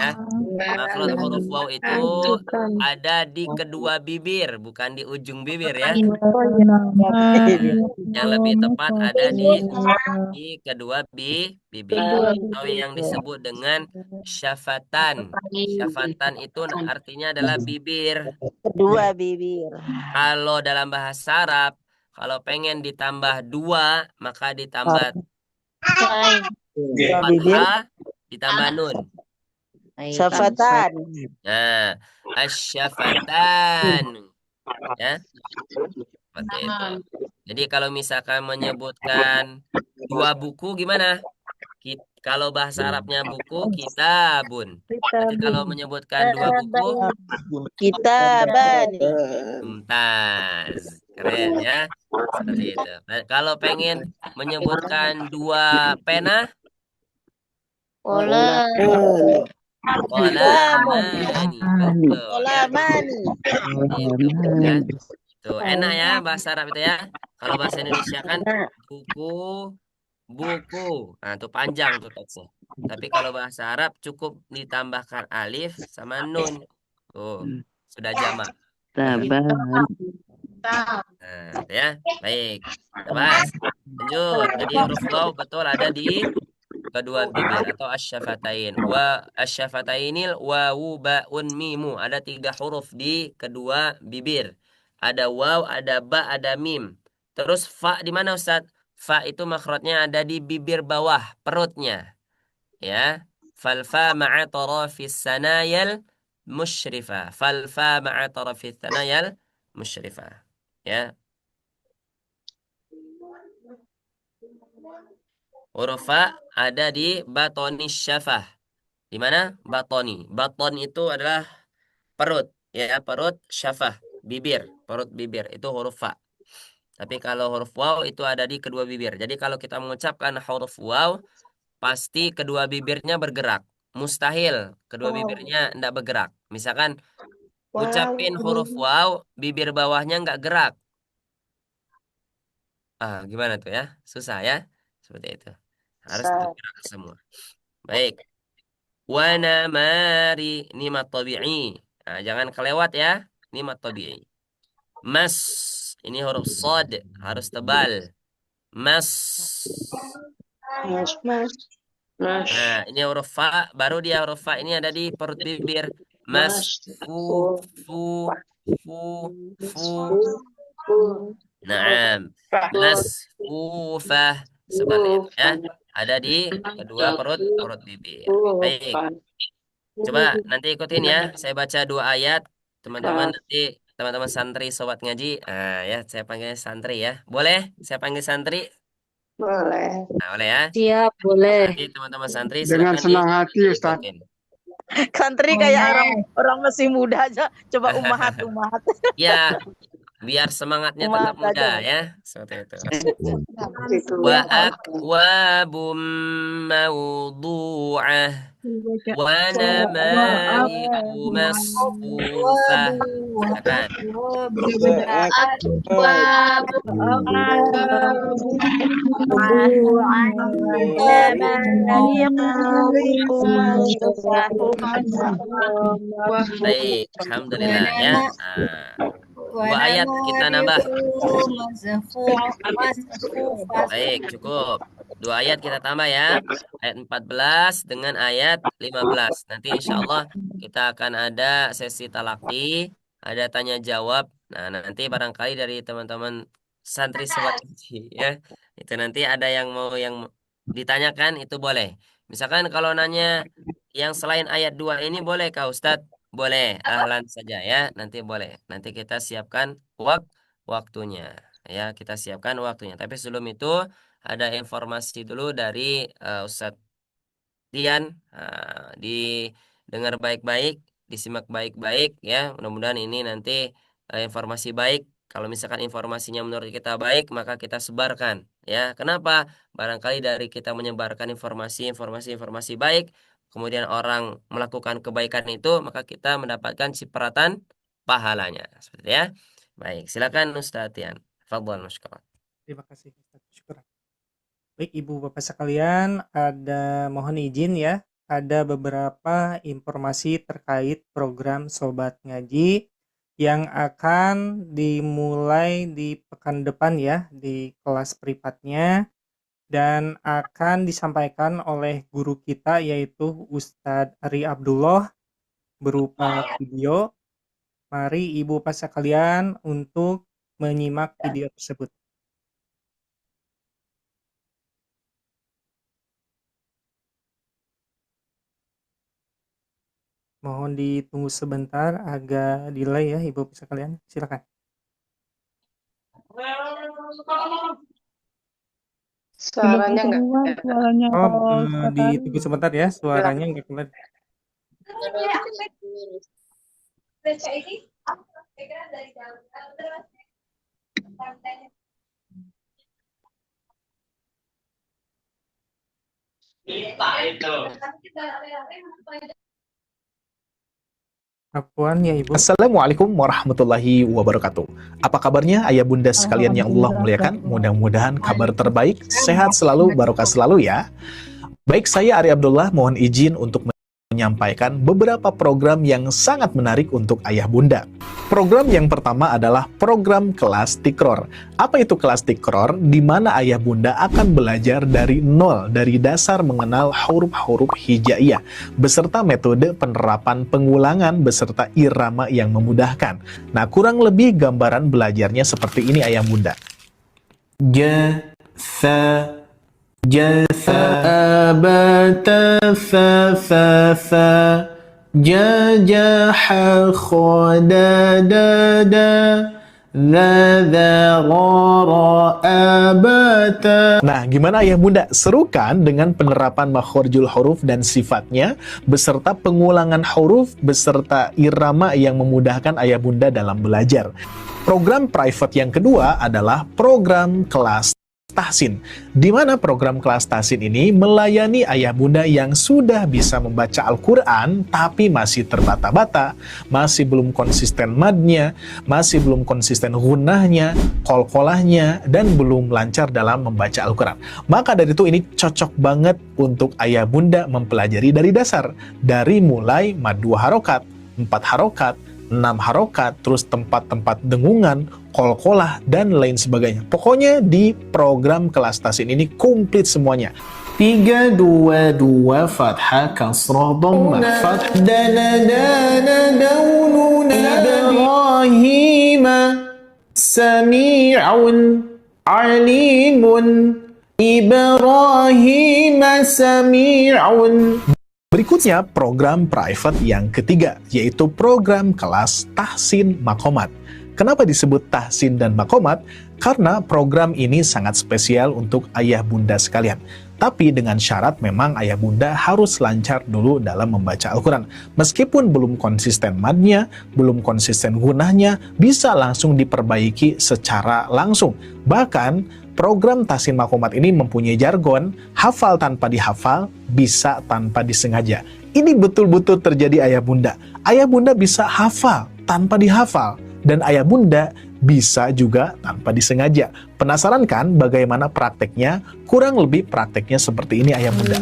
ya. Makhraj huruf waw itu ada di kedua bibir, bukan di ujung bibir ya. Yang lebih tepat ada di kedua bibir atau yang disebut dengan syafatan. Syafatan itu artinya adalah bibir. Kedua bibir. Kalau dalam bahasa Arab, kalau pengen ditambah 2, maka ditambah fathah, ditambah nun. Syafatan. Nah, asyafatan. Ya. Seperti itu. Jadi kalau misalkan menyebutkan 2 buku gimana? Kalau bahasa Arabnya buku, kitabun. Tapi kalau menyebutkan 2 buku, Kitaban. mumtaz. Keren ya. Seperti itu. Nah, kalau pengen menyebutkan 2 pena, Qolamani. Betul. Qolamani. Itu ya. Tuh, enak ya bahasa Arab itu ya. Kalau bahasa Indonesia kan buku. Nah, itu panjang tuh teksnya. Tapi kalau bahasa Arab cukup ditambahkan alif sama nun. Tuh, sudah jamak. Nah, ya. Baik. Kita bahas. Lanjut. Jadi huruf waw betul ada di kedua bibir atau asyafatain. Wa asyafatainil wawu baun mimu. Ada 3 huruf di kedua bibir. Ada waw, ada ba, ada mim. Terus fa di mana Ustaz? Fa itu makhrajnya ada di bibir bawah perutnya. Ya. Fal fa ma'a tarafis sanayal musyrifah. Fal fa ma'a tarafis sanayal musyrifah. Ya. Huruf fa ada di batoni syafah. Di mana? Batoni. Baton itu adalah perut, ya, perut syafah, bibir, perut bibir itu huruf fa. Tapi kalau huruf waw itu ada di kedua bibir. Jadi kalau kita mengucapkan huruf waw, pasti kedua bibirnya bergerak. Mustahil kedua bibirnya tidak bergerak. Misalkan ucapin huruf waw, bibir bawahnya nggak gerak. Gimana tuh ya? Susah ya? Seperti itu. Harus bergerak semua. Baik. Wana mari, ini mat tabi'i. Nah, jangan kelewat ya. Ini mat tabi'i. Mas, ini huruf shad, harus tebal. Mas. Nah, ini huruf fa, baru dia huruf fa ini ada di perut bibir. Mas, fu, fu, fu, fu. Naam. Mas, fu, fa. Sebaliknya ya. Ada di kedua perut bibir. Baik. Coba nanti ikutin ya. Saya baca 2 ayat. Teman-teman nanti teman-teman santri sobat ngaji. Ya, saya panggil santri ya. Boleh? Saya panggil santri? Boleh. Nah, boleh ya? Siap, boleh. Nanti teman-teman santri Dengan silakan senang hati, Ustaz. diikutin. Santri kayak orang masih muda aja. Coba umahat. Ya, biar semangatnya tetap Umahat muda aja. ya. Seperti itu. Gitu. Wa akwabum mawdu'ah wa namariqu masfufah. Silakan. Baik, alhamdulillah ya. 2 ayat kita nambah. Baik, cukup. 2 ayat kita tambah ya. Ayat 14 dengan ayat 15. Nanti insya Allah kita akan ada sesi talaki, ada tanya jawab. Nah, nanti barangkali dari teman-teman santri sobat ngaji ya. Itu nanti ada yang mau yang ditanyakan itu boleh. Misalkan kalau nanya yang selain ayat 2 ini boleh Kak Ustadz? Boleh, ahlan saja ya. Nanti boleh. Nanti kita siapkan waktunya. Ya, kita siapkan waktunya. Tapi sebelum itu ada informasi dulu dari Ustadz Dian. Didengar baik-baik, disimak baik-baik ya. Mudah-mudahan ini nanti informasi baik. Kalau misalkan informasinya menurut kita baik, maka kita sebarkan ya. Kenapa? Barangkali dari kita menyebarkan informasi baik, kemudian orang melakukan kebaikan itu, maka kita mendapatkan cipratan pahalanya. Seperti ya. Baik, silakan Ustaz Tian. Fadhal masyaallah. Terima kasih Ustaz. Syukur. Baik Ibu Bapak sekalian, mohon izin ya, ada beberapa informasi terkait program Sobat Ngaji yang akan dimulai di pekan depan ya, di kelas privatnya. Dan akan disampaikan oleh guru kita yaitu Ustadz Ari Abdullah berupa video. Mari Ibu Bapak sekalian untuk menyimak video tersebut. Mohon ditunggu sebentar, agak delay ya Ibu Bapak sekalian. Silakan. Suaranya enggak. Ditunggu sebentar ya, suaranya enggak keluar. Apaan ya Ibu? Assalamualaikum warahmatullahi wabarakatuh. Apa kabarnya ayah bunda sekalian yang Allah muliakan? Mudah-mudahan kabar terbaik, sehat selalu, barokah selalu ya. Baik, saya Ari Abdullah mohon izin untuk menyampaikan beberapa program yang sangat menarik untuk ayah bunda. Program yang pertama adalah program kelas Tikror. Apa itu kelas Tikror? Di mana ayah bunda akan belajar dari nol, dari dasar mengenal huruf-huruf hijaiyah, beserta metode penerapan pengulangan beserta irama yang memudahkan. Nah, kurang lebih gambaran belajarnya seperti ini ayah bunda. Ja, fa, jatha, abata, fa, jajaha, khodadada, abata. Nah, gimana ayah bunda? Seru kan dengan penerapan makhorijul huruf dan sifatnya, beserta pengulangan huruf, beserta irama yang memudahkan ayah bunda dalam belajar. Program private yang kedua adalah program kelas tahsin, di mana program kelas tahsin ini melayani ayah bunda yang sudah bisa membaca Al-Quran tapi masih terbata-bata, masih belum konsisten madnya, masih belum konsisten gunnahnya, qalqalahnya, dan belum lancar dalam membaca Al-Quran. Maka dari itu ini cocok banget untuk ayah bunda mempelajari dari dasar, dari mulai mad 2 harokat, 4 harokat, 6 harokat, terus tempat-tempat dengungan, qalqalah, dan lain sebagainya. Pokoknya di program kelas tahsin ini komplit semuanya. 3, 2, 2, fathah, kasrah, dhammah, fath, dana, daununa, Ibrahima, sami'un, alimun, Ibrahima, sami'un. Berikutnya program private yang ketiga, yaitu program kelas tahsin makomat. Kenapa disebut tahsin dan makomat? Karena program ini sangat spesial untuk ayah bunda sekalian. Tapi dengan syarat memang ayah bunda harus lancar dulu dalam membaca Al-Quran. Meskipun belum konsisten madnya, belum konsisten gunahnya, bisa langsung diperbaiki secara langsung. Bahkan program tahsin makomat ini mempunyai jargon, hafal tanpa dihafal, bisa tanpa disengaja. Ini betul-betul terjadi ayah bunda. Ayah bunda bisa hafal tanpa dihafal, dan ayah bunda bisa juga tanpa disengaja. Penasaran kan bagaimana prakteknya? Kurang lebih prakteknya seperti ini ayah bunda.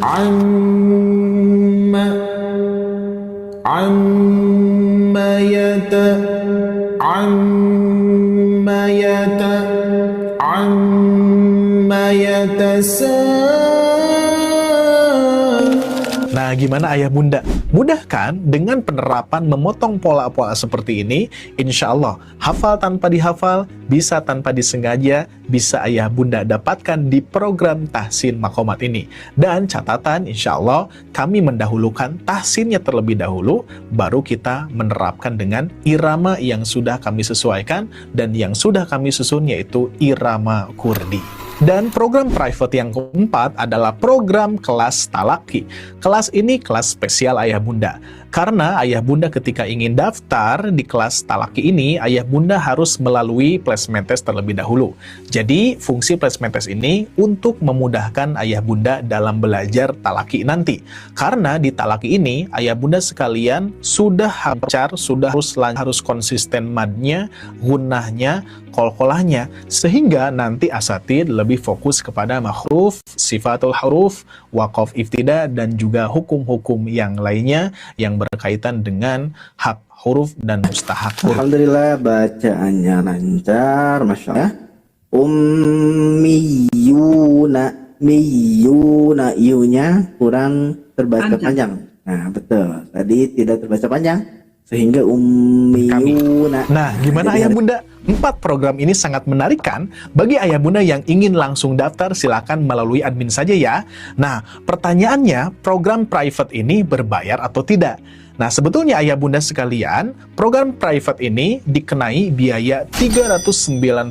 Nah, gimana ayah bunda? Mudah kan? Dengan penerapan memotong pola-pola seperti ini, insya Allah hafal tanpa dihafal, bisa tanpa disengaja, bisa ayah bunda dapatkan di program tahsin makomat ini. Dan catatan, insya Allah kami mendahulukan tahsinnya terlebih dahulu, baru kita menerapkan dengan irama yang sudah kami sesuaikan dan yang sudah kami susun, yaitu irama kurdi. Dan program private yang keempat adalah program kelas talaki. Kelas ini kelas spesial ayah bunda. Karena ayah bunda ketika ingin daftar di kelas talaki ini, ayah bunda harus melalui placement test terlebih dahulu. Jadi, fungsi placement test ini untuk memudahkan ayah bunda dalam belajar talaki nanti. Karena di talaki ini, ayah bunda sekalian sudah harus konsisten madnya, gunnahnya, qalqalahnya, sehingga nanti asatid lebih fokus kepada makhruf, sifatul huruf, waqaf iftida, dan juga hukum-hukum yang lainnya yang berkaitan dengan hak huruf dan mustahak huruf. Alhamdulillah bacaannya lancar, Masya Allah. Miyuna, iunya kurang terbaca panjang. Nah, betul. Tadi tidak terbaca panjang, sehingga ummiyuna. Nah, gimana ayah bunda? 4 program ini sangat menarik kan? Bagi ayah bunda yang ingin langsung daftar, silakan melalui admin saja ya. Nah, pertanyaannya, program private ini berbayar atau tidak? Nah, sebetulnya ayah bunda sekalian, program private ini dikenai biaya 399.000.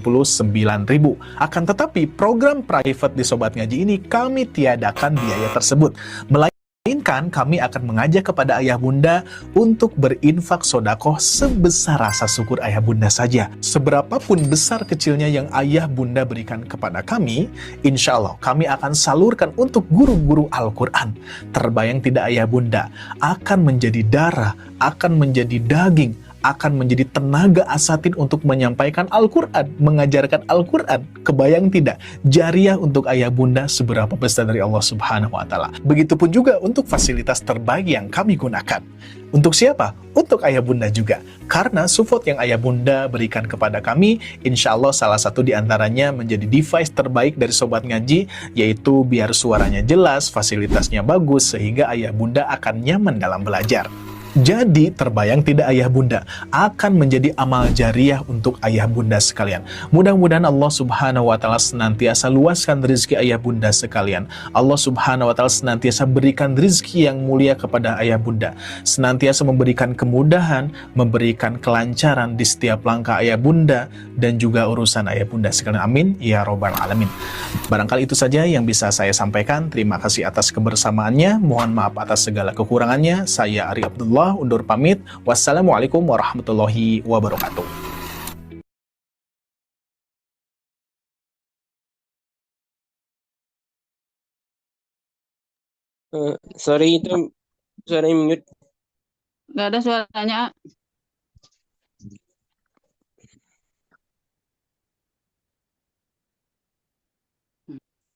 Akan tetapi, program private di Sobat Ngaji ini kami tiadakan biaya tersebut. Melainkan kami akan mengajak kepada ayah bunda untuk berinfak sodakoh sebesar rasa syukur ayah bunda saja. Seberapapun besar kecilnya yang ayah bunda berikan kepada kami, insya Allah kami akan salurkan untuk guru-guru Al-Quran. Terbayang tidak ayah bunda, akan menjadi darah, akan menjadi daging, akan menjadi tenaga asatid untuk menyampaikan Al-Quran, mengajarkan Al-Quran. Kebayang tidak? Jariah untuk ayah bunda seberapa besar dari Allah Subhanahu wa Ta'ala. Begitupun juga untuk fasilitas terbaik yang kami gunakan. Untuk siapa? Untuk ayah bunda juga. Karena support yang ayah bunda berikan kepada kami, insya Allah salah satu diantaranya menjadi device terbaik dari Sobat Ngaji, yaitu biar suaranya jelas, fasilitasnya bagus, sehingga ayah bunda akan nyaman dalam belajar. Jadi terbayang tidak ayah bunda akan menjadi amal jariah untuk ayah bunda sekalian. Mudah-mudahan Allah Subhanahu wa taala senantiasa luaskan rezeki ayah bunda sekalian. Allah Subhanahu wa taala senantiasa berikan rezeki yang mulia kepada ayah bunda. Senantiasa memberikan kemudahan, memberikan kelancaran di setiap langkah ayah bunda dan juga urusan ayah bunda sekalian. Amin ya robbal alamin. Barangkali itu saja yang bisa saya sampaikan. Terima kasih atas kebersamaannya. Mohon maaf atas segala kekurangannya. Saya Ari Abdullah undur pamit. Wassalamualaikum warahmatullahi wabarakatuh. Sorry itu suaranya mute. Nggak ada suaranya.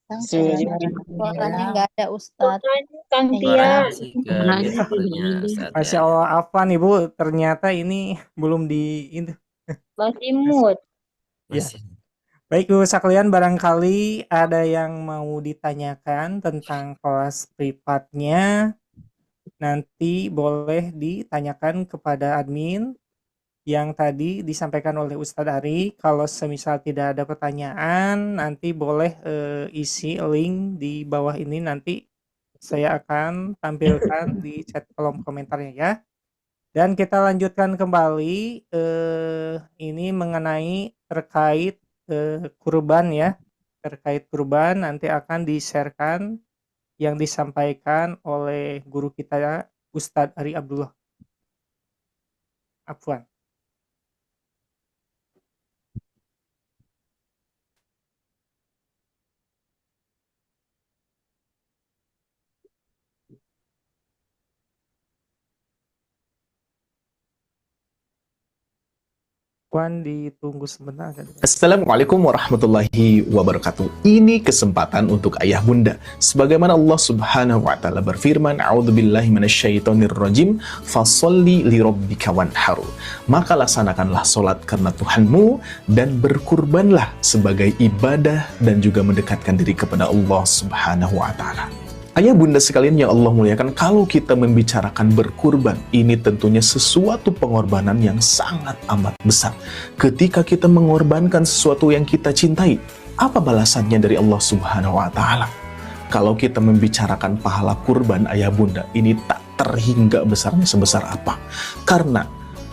Suaranya nggak ada Ustadz. Kang Suaranya Tia. masih ke mute sepertinya Ustadz Masya ya. Allah, Afwan Ibu, ternyata ini belum ini. Masih mood. Ya. Masih. Baik Bu sekalian, barangkali ada yang mau ditanyakan tentang kelas privatnya, nanti boleh ditanyakan kepada admin yang tadi disampaikan oleh Ustadz Ari. Kalau semisal tidak ada pertanyaan, nanti boleh isi link di bawah ini, nanti saya akan tampilkan di chat kolom komentarnya ya. Dan kita lanjutkan kembali ini mengenai terkait kurban ya. Terkait kurban nanti akan di-sharekan yang disampaikan oleh guru kita Ustadz Ari Abdullah. Afwan. Ditunggu sebentar. Assalamualaikum warahmatullahi wabarakatuh. Ini kesempatan untuk ayah bunda. Sebagaimana Allah Subhanahu wa taala berfirman, "A'udzubillahi minasyaitonirrajim, fasholli lirabbika wanharu." Maka laksanakanlah salat karena Tuhanmu dan berkurbanlah sebagai ibadah dan juga mendekatkan diri kepada Allah Subhanahu wa taala. Ayah bunda sekalian yang Allah muliakan, kalau kita membicarakan berkurban, ini tentunya sesuatu pengorbanan yang sangat amat besar. Ketika kita mengorbankan sesuatu yang kita cintai, apa balasannya dari Allah Subhanahu wa taala? Kalau kita membicarakan pahala kurban ayah bunda, ini tak terhingga besarnya sebesar apa. Karena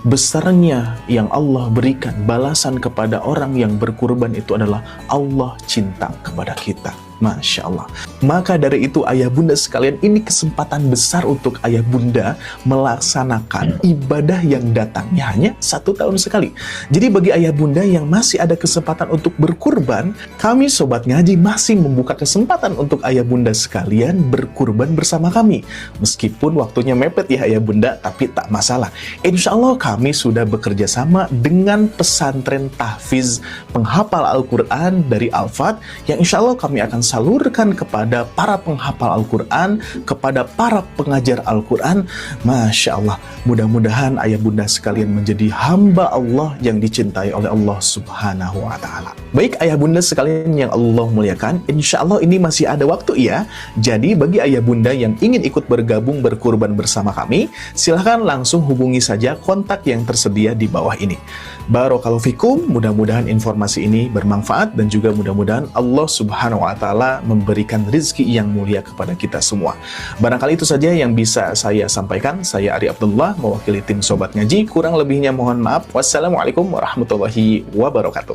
besarnya yang Allah berikan balasan kepada orang yang berkurban itu adalah Allah cinta kepada kita. Masya Allah. Maka dari itu ayah bunda sekalian, ini kesempatan besar untuk ayah bunda melaksanakan ibadah yang datangnya hanya 1 tahun sekali. Jadi bagi ayah bunda yang masih ada kesempatan untuk berkurban, kami Sobat Ngaji masih membuka kesempatan untuk ayah bunda sekalian berkurban bersama kami. Meskipun waktunya mepet ya ayah bunda, tapi tak masalah. Insya Allah kami sudah bekerja sama dengan pesantren tahfiz penghafal Al-Quran dari Al-Fat, yang insya Allah kami akan salurkan kepada para penghafal Al-Quran, kepada para pengajar Al-Quran. Masya Allah, mudah-mudahan ayah bunda sekalian menjadi hamba Allah yang dicintai oleh Allah Subhanahu wa ta'ala. Baik ayah bunda sekalian yang Allah muliakan, insya Allah ini masih ada waktu ya. Jadi bagi ayah bunda yang ingin ikut bergabung berkurban bersama kami, silahkan langsung hubungi saja kontak yang tersedia di bawah ini. Barakallahu fikum, mudah-mudahan informasi ini bermanfaat dan juga mudah-mudahan Allah Subhanahu wa taala memberikan rezeki yang mulia kepada kita semua. Barangkali itu saja yang bisa saya sampaikan. Saya Ari Abdullah mewakili tim Sobat Ngaji. Kurang lebihnya mohon maaf. Wassalamualaikum warahmatullahi wabarakatuh.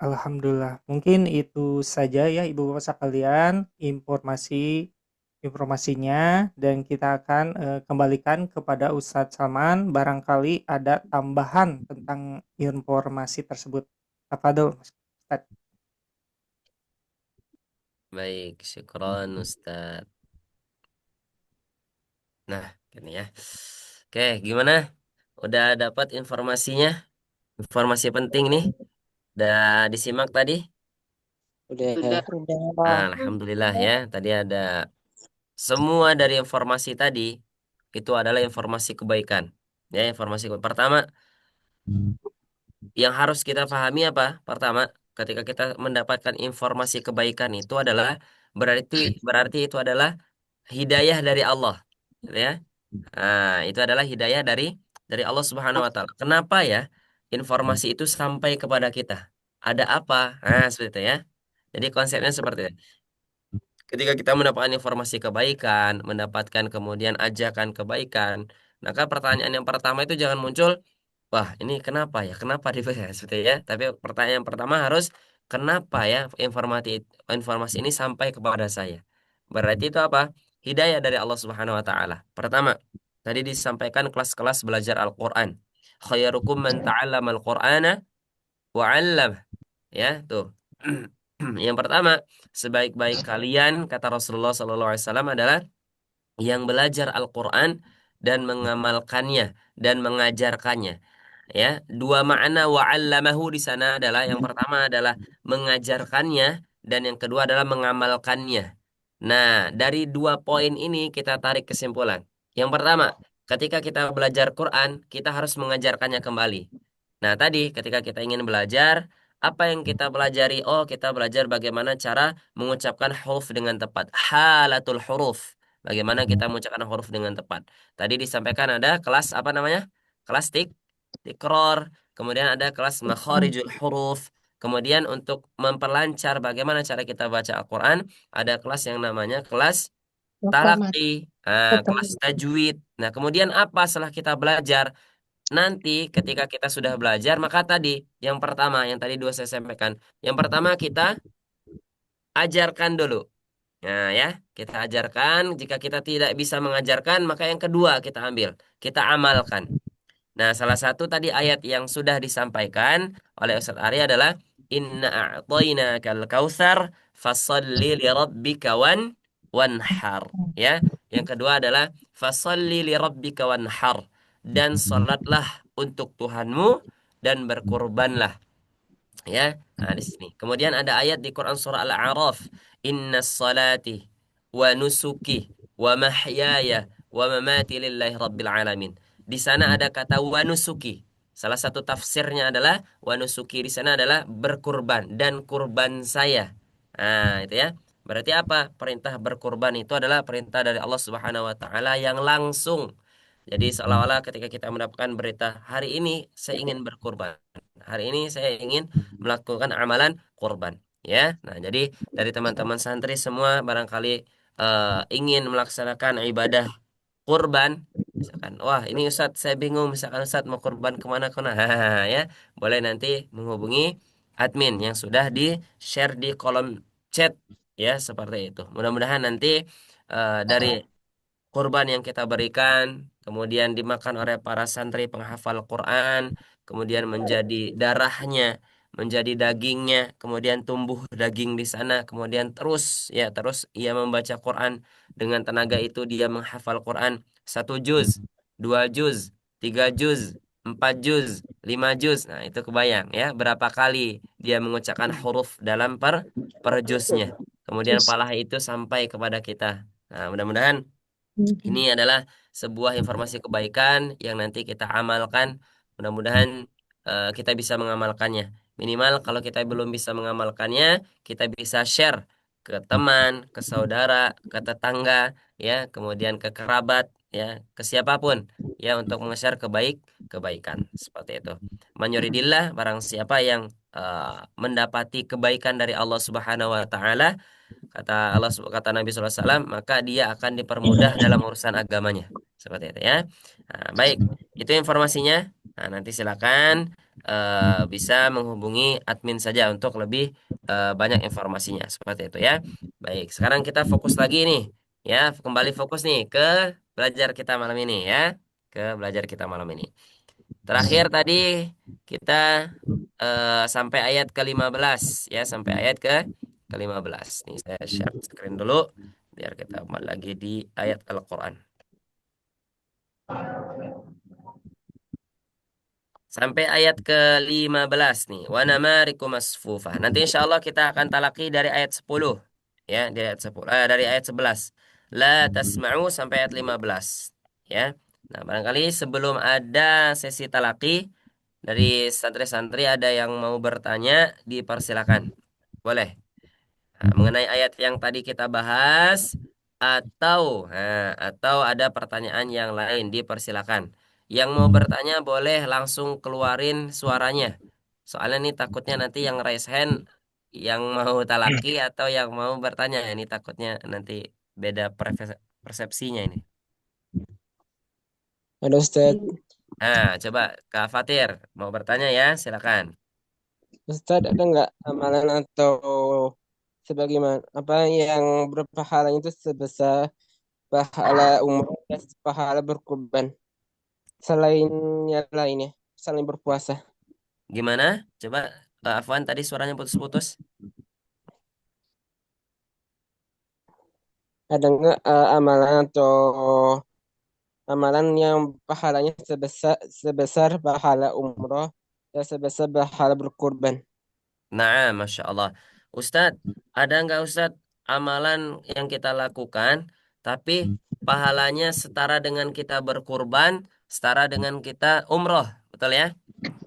Alhamdulillah. Mungkin itu saja ya Ibu Bapak sekalian informasinya, dan kita akan kembalikan kepada Ustadz Salman, barangkali ada tambahan tentang informasi tersebut. Tafadhol Ustadz. Baik, syukron Ustadz. Nah, ini ya. Oke, gimana? Udah dapat informasinya? Informasi penting nih. Udah disimak tadi? Udah. Alhamdulillah ya. Tadi ada semua dari informasi tadi itu adalah informasi kebaikan. Ya, informasi pertama yang harus kita pahami apa? Pertama, ketika kita mendapatkan informasi kebaikan itu adalah berarti itu adalah hidayah dari Allah, gitu ya. Nah, itu adalah hidayah dari Allah Subhanahu wa taala. Kenapa ya informasi itu sampai kepada kita? Ada apa? Nah, seperti itu ya. Jadi konsepnya seperti itu. Ketika kita mendapatkan informasi kebaikan, mendapatkan kemudian ajakan kebaikan, maka pertanyaan yang pertama itu jangan muncul, wah, ini kenapa ya? Kenapa di seperti itu ya? Tapi pertanyaan yang pertama harus kenapa ya informasi ini sampai kepada saya? Berarti itu apa? Hidayah dari Allah Subhanahu wa taala. Pertama, tadi disampaikan kelas-kelas belajar Al-Qur'an. Khairukum man ta'allama al-Qur'ana wa 'allam. Ya, tuh. Yang pertama, sebaik-baik kalian kata Rasulullah SAW adalah yang belajar Al-Qur'an dan mengamalkannya dan mengajarkannya. Ya, dua makna wa'allamahu di sana adalah yang pertama adalah mengajarkannya dan yang kedua adalah mengamalkannya. Nah, dari dua poin ini kita tarik kesimpulan. Yang pertama, ketika kita belajar Quran, kita harus mengajarkannya kembali. Nah, tadi ketika kita ingin belajar, apa yang kita pelajari? Oh, kita belajar bagaimana cara mengucapkan huruf dengan tepat. Halatul huruf. Bagaimana kita mengucapkan huruf dengan tepat. Tadi disampaikan ada kelas apa namanya? Kelas tikror, kemudian ada kelas makharijul huruf, kemudian untuk memperlancar bagaimana cara kita baca Al-Quran, ada kelas yang namanya kelas talaki, kelas tajwid. Nah, kemudian apa setelah kita belajar? Nanti ketika kita sudah belajar, maka tadi yang pertama, yang tadi dua saya sampaikan, yang pertama kita ajarkan dulu. Nah, ya, kita ajarkan. Jika kita tidak bisa mengajarkan, maka yang kedua kita ambil, kita amalkan. Nah, salah satu tadi ayat yang sudah disampaikan oleh Ustaz Arya adalah Inna a'tainakal kautsar fasalli li rabbika wanhar. Ya, yang kedua adalah fasalli li rabbika wanhar, dan salatlah untuk Tuhanmu dan berkurbanlah. Ya, nah di sini. Kemudian ada ayat di Quran surah Al-A'raf, Inna salati wa nusuki wa mahyaya wa mamati lillahi rabbil alamin. Di sana ada kata wa nusuki. Salah satu tafsirnya adalah wa nusuki di sana adalah berkurban dan kurban saya. Nah, itu ya. Berarti apa? Perintah berkurban itu adalah perintah dari Allah Subhanahu wa taala yang langsung. Jadi seolah-olah ketika kita mendapatkan berita, hari ini saya ingin berkurban. Hari ini saya ingin melakukan amalan kurban. Ya, nah jadi dari teman-teman santri semua barangkali ingin melaksanakan ibadah kurban, misalkan, wah ini Ustadz saya bingung, misalkan Ustadz mau kurban kemana, ya, boleh nanti menghubungi admin yang sudah di share di kolom chat, ya seperti itu. Mudah-mudahan nanti dari kurban yang kita berikan, kemudian dimakan oleh para santri penghafal Quran, kemudian menjadi darahnya, menjadi dagingnya, kemudian tumbuh daging di sana, kemudian terus ia membaca Quran dengan tenaga itu dia menghafal Quran 1 juz, 2 juz, 3 juz, 4 juz, 5 juz. Nah, itu kebayang ya berapa kali dia mengucapkan huruf dalam per juznya. Kemudian pahala itu sampai kepada kita. Nah, mudah-mudahan ini adalah sebuah informasi kebaikan yang nanti kita amalkan. Mudah-mudahan kita bisa mengamalkannya. Minimal kalau kita belum bisa mengamalkannya, kita bisa share ke teman, ke saudara, ke tetangga, ya, kemudian ke kerabat, ya, ke siapapun, ya, untuk meng-share kebaikan seperti itu. Man yuridillah, barang siapa yang mendapati kebaikan dari Allah Subhanahu wa taala, kata Nabi SAW, maka dia akan dipermudah dalam urusan agamanya. Seperti itu ya. Nah, baik, itu informasinya. Nah, nanti silakan bisa menghubungi admin saja untuk lebih banyak informasinya. Seperti itu ya. Baik, sekarang kita fokus lagi nih. Ya, kembali fokus nih ke belajar kita malam ini ya. Ke belajar kita malam ini. Terakhir tadi kita sampai ayat ke-15 ya, sampai ayat ke-15. Nih saya share screen dulu biar kita kembali lagi di ayat Al-Qur'an. Sampai ayat ke-15 nih. Wa namariku masfufah. Nanti insya Allah kita akan talaki dari ayat 10 ya, dari ayat 10 dari ayat 11. La tasma'u sampai ayat 15 ya. Nah, barangkali sebelum ada sesi talaki dari santri-santri ada yang mau bertanya, dipersilakan. Boleh. Nah, mengenai ayat yang tadi kita bahas, atau ada pertanyaan yang lain, dipersilakan. Yang mau bertanya boleh langsung keluarin suaranya. Soalnya nih takutnya nanti yang raise hand yang mau talaki atau yang mau bertanya. Ini takutnya nanti beda persepsinya ini. Ada Ustaz. Coba Kak Fatir mau bertanya ya, silakan. Ustaz ada nggak amalan atau sebagaimana apa yang berpahalanya itu sebesar pahala umrah dan pahala berkurban selain yang lainnya, selain berpuasa? Gimana? Coba Afwan tadi suaranya putus-putus. Ada nggak amalan atau amalan yang pahalanya sebesar sebesar pahala umrah dan sebesar pahala berkurban? Nah, Masya Allah. Ustadz, ada nggak Ustadz amalan yang kita lakukan, tapi pahalanya setara dengan kita berkurban, setara dengan kita umroh, betul ya?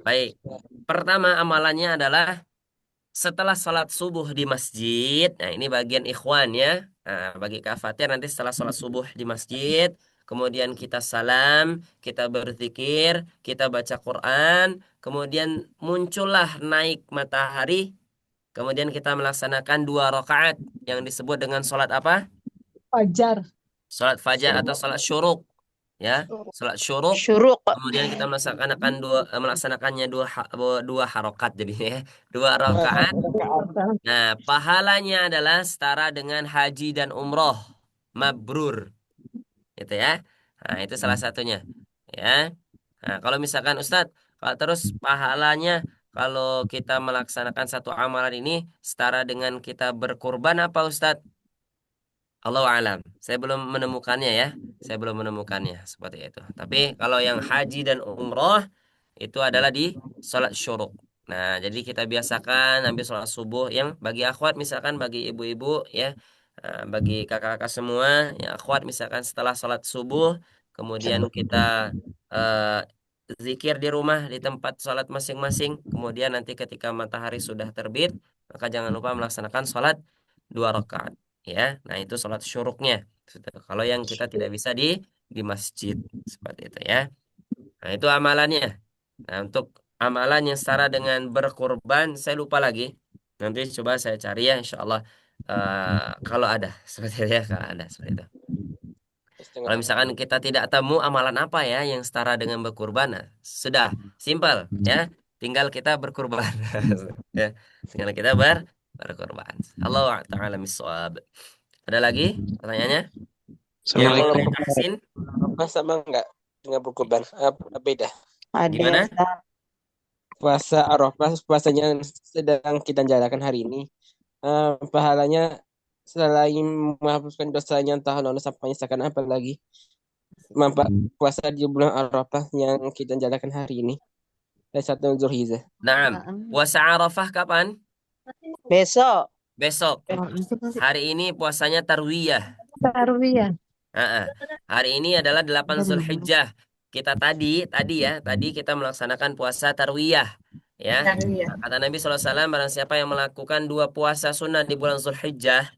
Baik. Pertama amalannya adalah setelah sholat subuh di masjid. Nah, ini bagian ikhwan ya. Nah, bagi Kak Fatir nanti setelah sholat subuh di masjid, kemudian kita salam, kita berzikir, kita baca Quran, kemudian muncullah naik matahari. Kemudian kita melaksanakan 2 rakaat yang disebut dengan sholat apa? Fajar. Sholat fajar atau sholat syuruk. Ya, sholat syuruk. Syuruk. Kemudian kita melaksanakannya dua harokat jadinya ya. 2 rakaat. Nah, pahalanya adalah setara dengan haji dan umroh. Mabrur. Gitu ya. Nah, itu salah satunya. Ya. Nah, kalau misalkan Ustadz, kalau terus pahalanya kalau kita melaksanakan satu amalan ini setara dengan kita berkurban apa Ustadz? Allahu alam. Saya belum menemukannya ya. Saya belum menemukannya seperti itu. Tapi kalau yang haji dan umroh itu adalah di sholat syuruk. Nah, jadi kita biasakan ambil sholat subuh yang bagi akhwat misalkan bagi ibu-ibu ya, bagi kakak-kakak semua, ya akhwat misalkan setelah sholat subuh, kemudian kita eh, zikir di rumah di tempat sholat masing-masing. Kemudian nanti ketika matahari sudah terbit, maka jangan lupa melaksanakan sholat 2 rakaat. Ya, nah itu sholat syuruknya. Kalau yang kita tidak bisa di masjid seperti itu ya. Nah itu amalannya. Nah untuk amalan yang setara dengan berkorban, saya lupa lagi. Nanti coba saya cari ya, insya Allah. Kalau ada seperti itu ya, kalau ada seperti itu. Kalau misalkan kita tidak temu amalan apa ya yang setara dengan berkurban, nah, sudah simpel ya, tinggal kita berkurban. Ya, tinggal kita berkurban. Allah taala miswab. Ada lagi pertanyaannya? Yang Kalau mau vaksin? apa sama enggak dengan berkurban? Apa beda? Gimana? Puasa Arafah, puasanya yang sedang kita jalankan hari ini, pahalanya selain menghapuskan dosanya tahun lalu sampai menyisakan apa lagi? Puasa di bulan Arafah yang kita jalankan hari ini. Dan 1 Zulhijjah. Naam. Puasa Arafah kapan? Besok. Besok. Hari ini puasanya tarwiyah. Tarwiyah. Hari ini adalah 8 Zulhijjah. Kita tadi kita melaksanakan puasa tarwiyah. Ya. Nah, kata Nabi SAW, barang siapa yang melakukan 2 puasa sunnah di bulan Zulhijjah,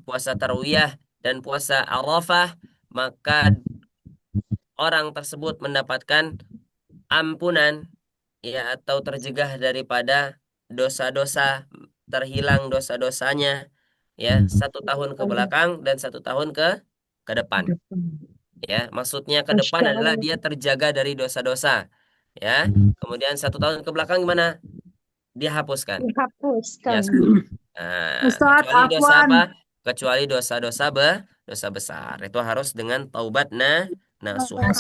puasa tarwiyah dan puasa Arafah, maka orang tersebut mendapatkan ampunan ya atau terjegah daripada dosa-dosa, terhilang dosa-dosanya ya 1 tahun ke belakang dan 1 tahun ke depan. Ya, maksudnya ke depan adalah dia terjaga dari dosa-dosa. Ya, kemudian 1 tahun ke belakang gimana? Dihapuskan. Dihapuskan. Ya, Ustaz, kecuali dosa Afwan. apa? Kecuali dosa-dosa dosa besar. Itu harus dengan taubat nasuha.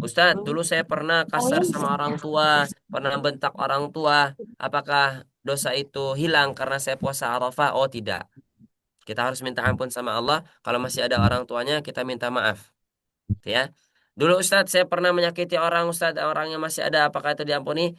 Ustadz, dulu saya pernah kasar sama orang tua, pernah bentak orang tua. Apakah dosa itu hilang karena saya puasa Arafah? Oh, tidak. Kita harus minta ampun sama Allah. Kalau masih ada orang tuanya, kita minta maaf. Ya. Dulu Ustadz, saya pernah menyakiti orang, Ustadz, orang yang masih ada. Apakah itu diampuni?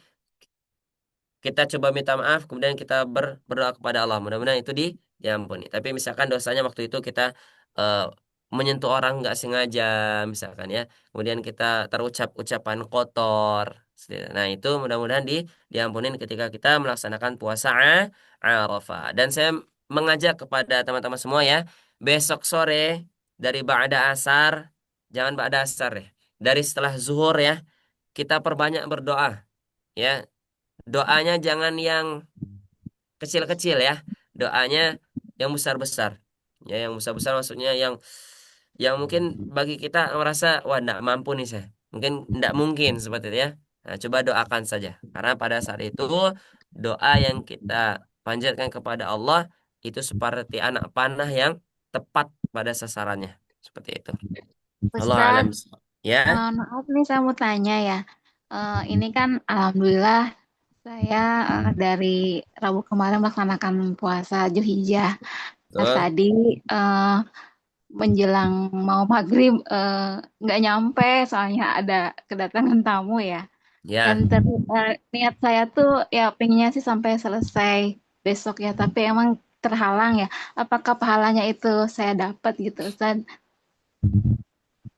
Kita coba minta maaf, kemudian kita berdoa kepada Allah. Mudah-mudahan itu diampuni. Tapi misalkan dosanya waktu itu kita eh, menyentuh orang nggak sengaja, misalkan ya. Kemudian kita terucap ucapan kotor. Nah itu mudah-mudahan diampunin ketika kita melaksanakan puasa Arafah. Dan saya mengajak kepada teman-teman semua ya, besok sore dari ba'da asar, jangan ba'da asar ya. Dari setelah zuhur ya, kita perbanyak berdoa ya. Doanya jangan yang kecil-kecil ya. Doanya yang besar-besar. Ya, yang besar-besar maksudnya yang mungkin bagi kita merasa wah enggak mampu nih saya. Mungkin enggak mungkin seperti itu ya. Nah, coba doakan saja. Karena pada saat itu doa yang kita panjatkan kepada Allah itu seperti anak panah yang tepat pada sasarannya. Seperti itu. Allah alam. Ustadz, Ya. maaf nih saya mau tanya ya. Ini kan alhamdulillah saya dari Rabu kemarin melaksanakan puasa Zulhijjah. Nah, Tuh. tadi menjelang mau maghrib nggak nyampe soalnya ada kedatangan tamu ya. Ya. Dan niat saya tuh ya pengennya sih sampai selesai besok ya, tapi emang terhalang ya. Apakah pahalanya itu saya dapat gitu, Ustaz?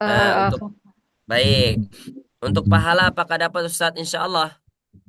Nah, untuk baik. Untuk pahala apakah dapat Ustaz? Insya Allah.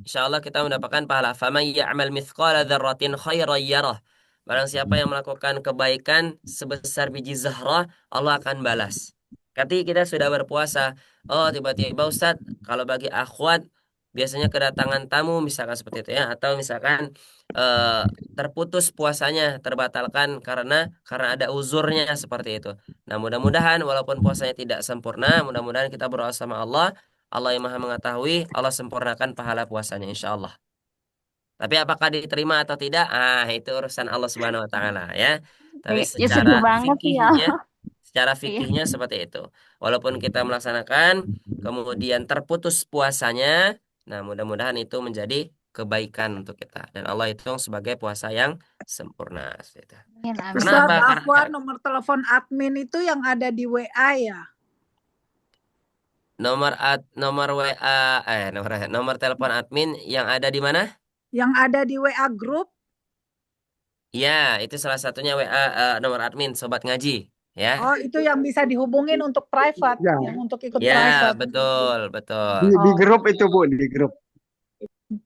Insya Allah kita mendapatkan pahala. Faman ya'mal mithqala dzarratin khairan yarah. Barang siapa yang melakukan kebaikan sebesar biji zahrah, Allah akan balas. Ketika kita sudah berpuasa, oh tiba-tiba Ustaz, kalau bagi akhwat biasanya kedatangan tamu misalkan seperti itu ya, atau misalkan eh, terputus puasanya, terbatalkan karena ada uzurnya seperti itu. Nah, mudah-mudahan walaupun puasanya tidak sempurna, mudah-mudahan kita berdoa sama Allah, Allah yang Maha mengetahui, Allah sempurnakan pahala puasanya insya Allah. Tapi apakah diterima atau tidak? Ah, itu urusan Allah Subhanahu wa taala ya. Tapi Ya sedih banget sih ya. secara Iya. fikihnya seperti itu. Walaupun kita melaksanakan kemudian terputus puasanya, nah mudah-mudahan itu menjadi kebaikan untuk kita dan Allah hitung sebagai puasa yang sempurna. Seperti itu. Amin, amin. Kenapa? Ustadz Afwan, nomor telepon admin itu yang ada di WA ya? Nomor WA nomor telepon admin yang ada di mana? Yang ada di WA grup? Ya, itu salah satunya WA nomor admin Sobat Ngaji, ya. Oh, itu yang bisa dihubungin untuk private, Ya. yang untuk ikut Ya, private. betul, betul. Di grup itu Bu, di grup.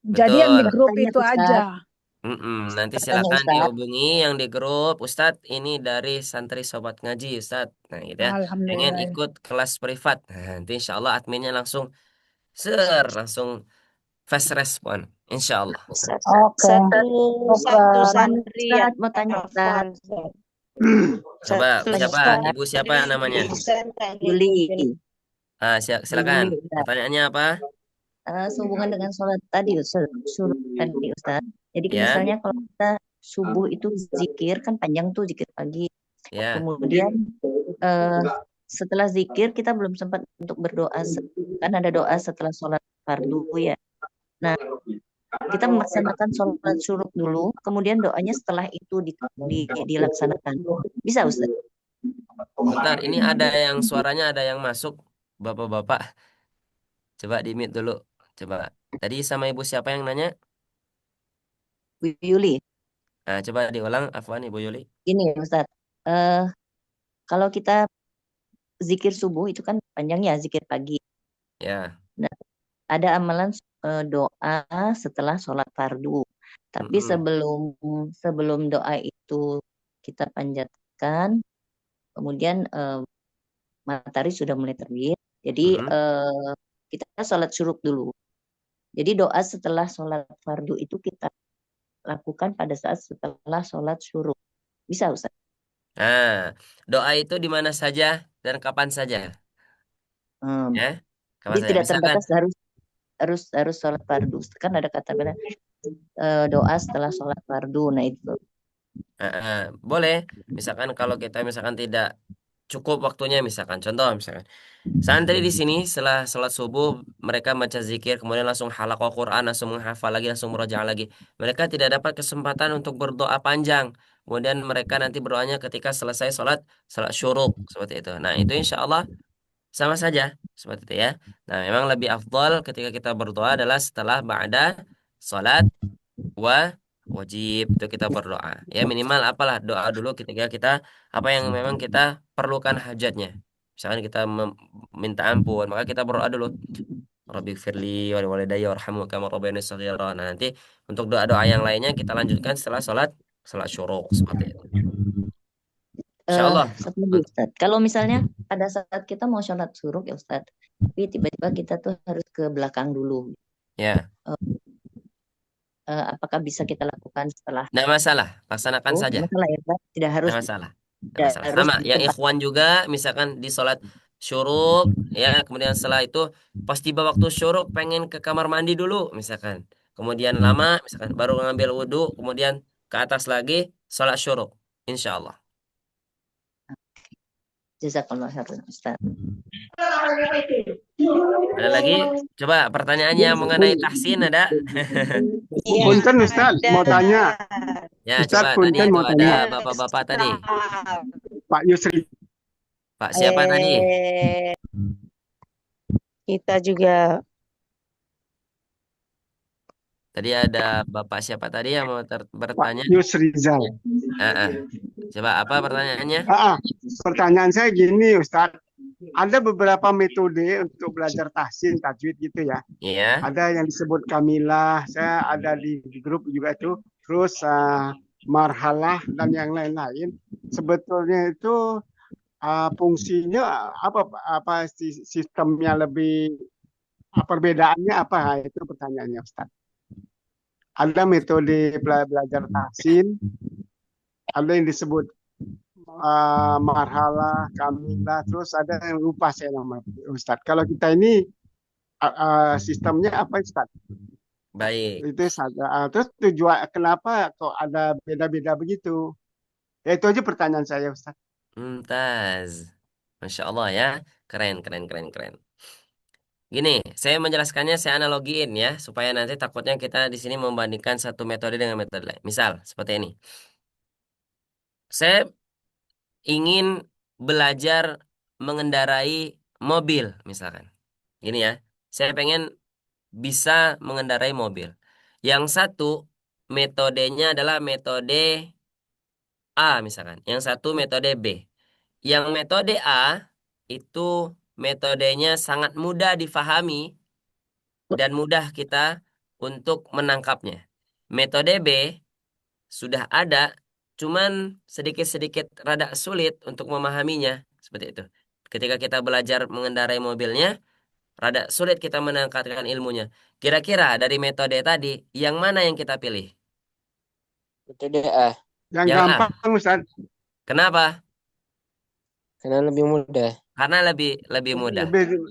Jadi yang di Betul. grup itu aja. Nanti Katanya silakan Ustadz. dihubungi yang di grup. Ustadz, ini dari santri Sobat Ngaji, Ustadz. Nah, gitu ya. Pengen Alhamdulillah. ikut kelas privat. Nah, nanti insya Allah adminnya langsung fast respon. Insya Allah. Oke. Satu santri yang Ustaz, mau tanya Ustaz. Coba, Satu siapa? santri. Ibu siapa namanya? Yuli. Silakan. Yuli, Ustaz. Pertanyaannya apa? Sehubungan dengan sholat tadi Ustaz, suruh tadi Ustaz. Jadi Ya. misalnya kalau kita subuh itu zikir kan panjang tuh zikir pagi. Ya. Kemudian setelah zikir kita belum sempat untuk berdoa. Kan ada doa setelah sholat fardu ya. Nah, kita melaksanakan sholat syuruk dulu, kemudian doanya setelah itu dilaksanakan. Bisa Ustaz? Bentar, ini ada yang suaranya ada yang masuk. Bapak-bapak, coba di-mute dulu. Coba. Tadi sama ibu siapa yang nanya? Bu Yuli. Nah, coba diulang, Afwan Ibu Yuli. Ini Ustaz, kalau kita zikir subuh itu kan panjangnya zikir pagi. Ya. Nah, ada amalan doa setelah sholat fardu. Tapi sebelum doa itu kita panjatkan, kemudian matahari sudah mulai terbit. Jadi kita sholat syuruk dulu. Jadi doa setelah sholat fardu itu kita lakukan pada saat setelah sholat syuruk. Bisa Ustaz? Nah, doa itu di mana saja dan kapan saja? Ya, kapan Jadi saja. tidak Misalkan, terbatas harus sholat fardu. Kan ada kata bilang doa setelah sholat fardu. Nah itu. boleh. Misalkan kalau kita misalkan tidak cukup waktunya, misalkan contoh misalkan santri di sini setelah sholat subuh mereka baca zikir kemudian langsung halaqah Quran, langsung menghafal lagi, langsung murojaah lagi. Mereka tidak dapat kesempatan untuk berdoa panjang. Kemudian mereka nanti berdoanya ketika selesai sholat syuruk seperti itu. Nah, itu insya Allah sama saja seperti itu ya. Nah, memang lebih afdal ketika kita berdoa adalah setelah ba'da sholat wajib itu kita berdoa. Ya minimal apalah doa dulu ketika kita apa yang memang kita perlukan hajatnya. Misalkan kita minta ampun, maka kita berdoa dulu. Rabbi firli wa walidayya warhamhu kama rabbayani shaghira. Nah, nanti untuk doa-doa yang lainnya kita lanjutkan setelah sholat syuruk seperti itu. Insya Allah. Satu lagi Ustadz. Kalau misalnya pada saat kita mau sholat suruk ya Ustadz, tapi tiba-tiba kita tuh harus ke belakang dulu. Ya, Apakah bisa kita lakukan setelah nggak masalah, laksanakan itu? saja. Masalah ya Ustadz? Tidak harus Nggak masalah. Nggak tidak masalah. harus Sama, di yang tempat. ikhwan juga, misalkan di sholat syuruk, ya, kemudian setelah itu pas tiba waktu syuruk pengen ke kamar mandi dulu, misalkan. Kemudian lama, misalkan baru ngambil wudhu, kemudian ke atas lagi sholat syuruk, insya Allah. Jazakallah khairan Ustadz. Ada lagi? Coba pertanyaannya mengenai tahsin ada? Punten Ustaz, mau tanya. Ya, Ustaz, coba tadi punten itu mau ada tanya. bapak-bapak tadi. Pak Yusri. Pak siapa tadi? Kita juga. Tadi ada bapak siapa tadi yang mau bertanya? Pak Yusrizal. Coba apa pertanyaannya? Pertanyaan saya gini Ustaz. Ada beberapa metode untuk belajar tahsin, tajwid gitu ya. Iya. Ada yang disebut kamilah, saya ada di grup juga itu. Terus marhalah dan yang lain-lain. Sebetulnya itu fungsinya apa sistemnya lebih perbedaannya apa? Itu pertanyaannya Ustaz. Ada metode belajar tahsin, ada yang disebut marhalah, kamilah, terus ada yang lupa saya nama Ustadz. Kalau kita ini sistemnya apa Ustadz? Baik. Itu terus tujuan kenapa kok ada beda-beda begitu? Ya itu aja pertanyaan saya Ustadz. Mumtaz. Masya Allah ya. Keren. Gini, saya menjelaskannya, saya analogiin ya, supaya nanti takutnya kita di sini membandingkan satu metode dengan metode lain. Misal, seperti ini. Saya ingin belajar mengendarai mobil, misalkan. Gini ya, saya pengen bisa mengendarai mobil. Yang satu, metodenya adalah metode A, misalkan. Yang satu metode B. Yang metode A, itu metodenya sangat mudah difahami dan mudah kita untuk menangkapnya. Metode B sudah ada, cuman sedikit-sedikit rada sulit untuk memahaminya. Seperti itu. Ketika kita belajar mengendarai mobilnya, rada sulit kita menangkapkan ilmunya. Kira-kira dari metode tadi, yang mana yang kita pilih? Metode A. Yang gampang Ustaz. Kenapa? Karena lebih mudah. Karena lebih mudah. Lebih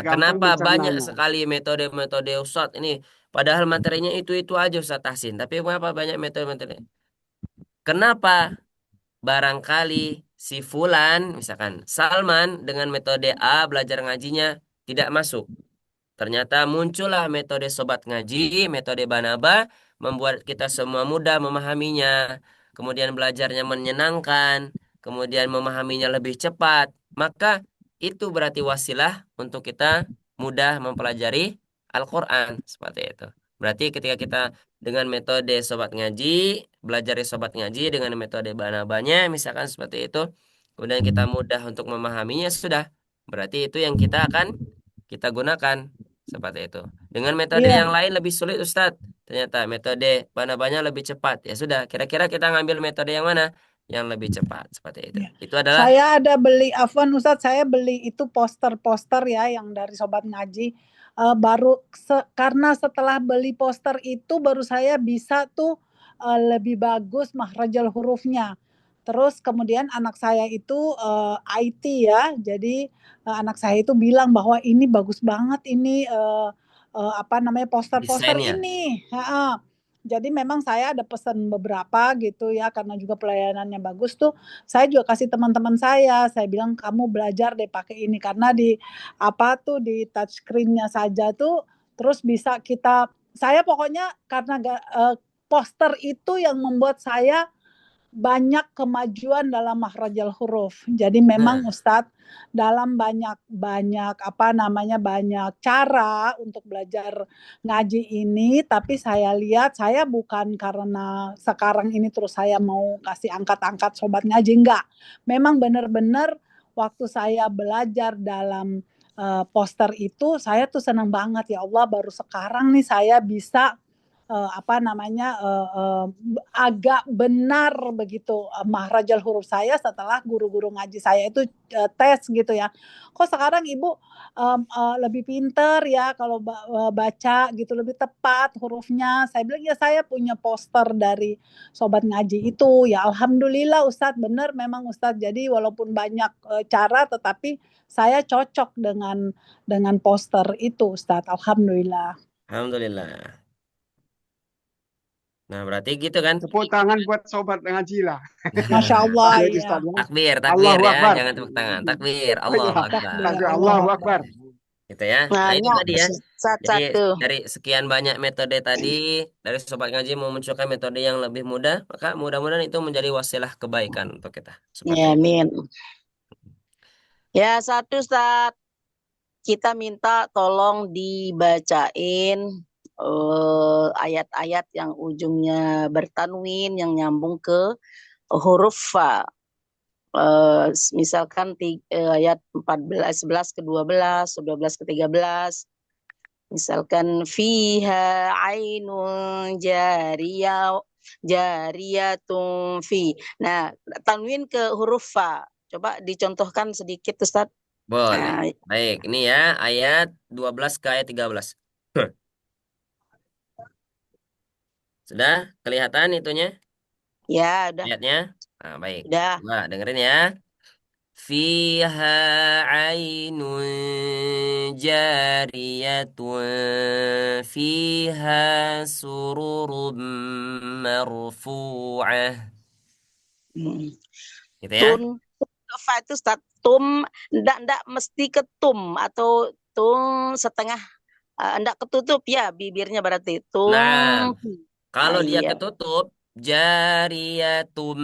Kenapa banyak dicernanya. sekali metode-metode Ustadz ini? Padahal materinya itu aja Ustadz Tahsin. Tapi kenapa banyak metode-metode? Kenapa? Barangkali si Fulan, misalkan Salman dengan metode A belajar ngajinya tidak masuk. Ternyata muncullah metode Sobat Ngaji, metode Banaba, membuat kita semua mudah memahaminya. Kemudian belajarnya menyenangkan, kemudian memahaminya lebih cepat. Maka itu berarti wasilah untuk kita mudah mempelajari Al-Quran. Seperti itu. Berarti ketika kita dengan metode Sobat Ngaji, belajar Sobat Ngaji dengan metode Banabanya, misalkan seperti itu, kemudian kita mudah untuk memahaminya, sudah. Berarti itu yang kita akan kita gunakan. Seperti itu. Dengan metode yang lain lebih sulit Ustadz. Ternyata metode Banabanya lebih cepat. Ya sudah, kira-kira kita ngambil metode yang mana? Yang lebih cepat. Seperti itu. Itu adalah Saya ada beli, Afwan Ustadz, saya beli itu poster-poster ya yang dari Sobat Ngaji. Karena setelah beli poster itu baru saya bisa tuh lebih bagus makhrajal hurufnya. Terus kemudian anak saya itu IT ya, jadi anak saya itu bilang bahwa ini bagus banget ini poster-poster desainnya. ini. Jadi memang saya ada pesan beberapa gitu ya, karena juga pelayanannya bagus tuh. Saya juga kasih teman-teman saya bilang kamu belajar deh pakai ini karena di touchscreen-nya saja tuh terus bisa saya pokoknya karena poster itu yang membuat saya banyak kemajuan dalam makhrajal huruf. Jadi memang Ustadz dalam banyak cara untuk belajar ngaji ini, tapi saya lihat saya bukan karena sekarang ini terus saya mau kasih angkat-angkat Sobat Ngaji, enggak. Memang benar-benar waktu saya belajar dalam poster itu saya tuh senang banget, ya Allah baru sekarang nih saya bisa agak benar begitu mahrajal huruf saya setelah guru-guru ngaji saya itu tes gitu ya. Kok sekarang Ibu lebih pinter ya kalau baca gitu, lebih tepat hurufnya. Saya bilang ya saya punya poster dari sobat ngaji itu. Ya alhamdulillah Ustadz, benar memang Ustadz. Jadi walaupun banyak cara tetapi saya cocok dengan poster itu Ustadz. Alhamdulillah. Alhamdulillah. Nah, berarti gitu kan? Tepuk tangan buat sobat ngaji lah. Masya Allah Jadi ya. Ustaz, ya. Takbir, takbir Allahu ya, Akbar. jangan tepuk tangan. Takbir, Oh Allahu iya, Akbar. takbir, Allahu Akbar. Gitu ya. Nah, Nah, itu tadi ya. Jadi satu. dari sekian banyak metode tadi, dari sobat ngaji memunculkan metode yang lebih mudah, maka mudah-mudahan itu menjadi wasilah kebaikan untuk kita. Seperti Ya, itu. amin. Ya, satu Ustaz. Kita minta tolong dibacain ayat-ayat yang ujungnya bertanwin yang nyambung ke huruf fa. Misalkan ayat 14, 11 ke 12, 12 ke 13. Misalkan fiha ainun jariyatun fi. Nah, tanwin ke huruf fa. Coba dicontohkan sedikit Ustaz. Boleh. Nah, Baik, ini ya ayat 12 ke ayat 13. Sudah kelihatan itunya? ya udah. Ayatnya? Nah, baik. Udah. Coba dengerin ya. Fiha ainun jariyatun fiha sururum marfu'ah. Gitu ya. Tun fa itu Ustaz. Tum ndak mesti ketum atau tum setengah ndak ketutup ya bibirnya berarti Nah, tum. kalau Nah, dia iya. ketutup jariyatum,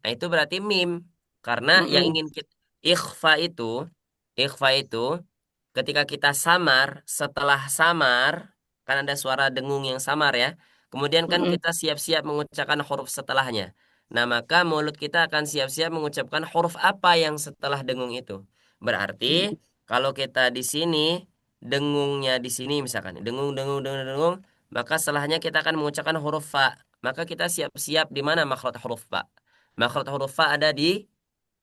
nah itu berarti mim. Karena yang ingin kita ikhfa itu ketika kita samar, setelah samar kan ada suara dengung yang samar ya. Kemudian kan kita siap-siap mengucapkan huruf setelahnya. Nah, maka mulut kita akan siap-siap mengucapkan huruf apa yang setelah dengung itu. Berarti kalau kita di sini dengungnya di sini misalkan dengung dengung dengung dengung, maka setelahnya kita akan mengucapkan huruf fa. Maka kita siap-siap di mana makhraj huruf fa. Makhraj huruf fa ada di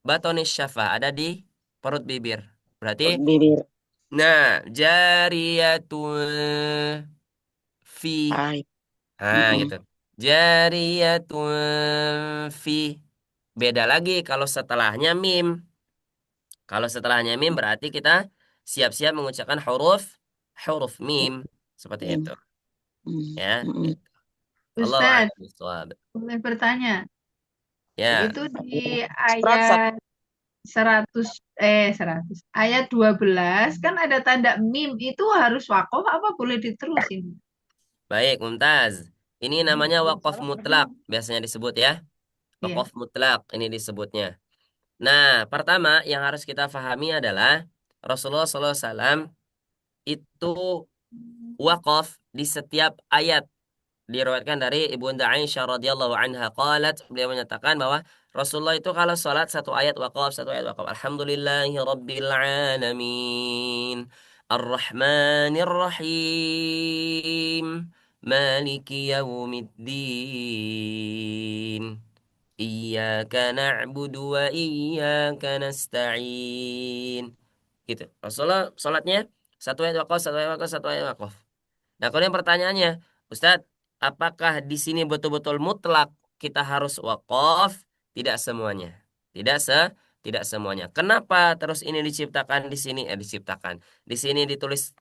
batonis syafa, ada di perut bibir. Berarti, bibir. nah, jariyatun fi. Nah, gitu. Jariyatun fi. Beda lagi kalau setelahnya mim. Kalau setelahnya mim berarti kita siap-siap mengucapkan huruf mim. Seperti itu. Ya. Gitu. Allah Ustadz, a'lam. boleh bertanya? Ya. Itu di ayat 100 ayat 12 kan ada tanda mim, itu harus wakof apa boleh diterusin? Baik, Mumtaz. Ini namanya wakaf mutlak, biasanya disebut ya. Wakaf mutlak, ini disebutnya. Nah, pertama yang harus kita pahami adalah Rasulullah SAW itu wakaf di setiap ayat. Diriwayatkan dari Ibunda Aisyah radhiyallahu anha qalat, beliau menyatakan bahwa Rasulullah itu kalau sholat satu ayat wakaf, satu ayat wakaf. Alhamdulillahi rabbil alamin. Ar-Rahmanir Rahim. Maliki yaumiddin. Iyyaka na'budu wa iyyaka nasta'in. Gitu. Rasulullah sholatnya satu ayat wakaf, satu ayat wakaf, satu ayat wakaf. Nah, kemudian pertanyaannya, Ustadz, apakah di sini betul-betul mutlak kita harus wakaf? Tidak semuanya. Tidak semuanya. Kenapa terus ini diciptakan di sini? Diciptakan. Di sini ditulis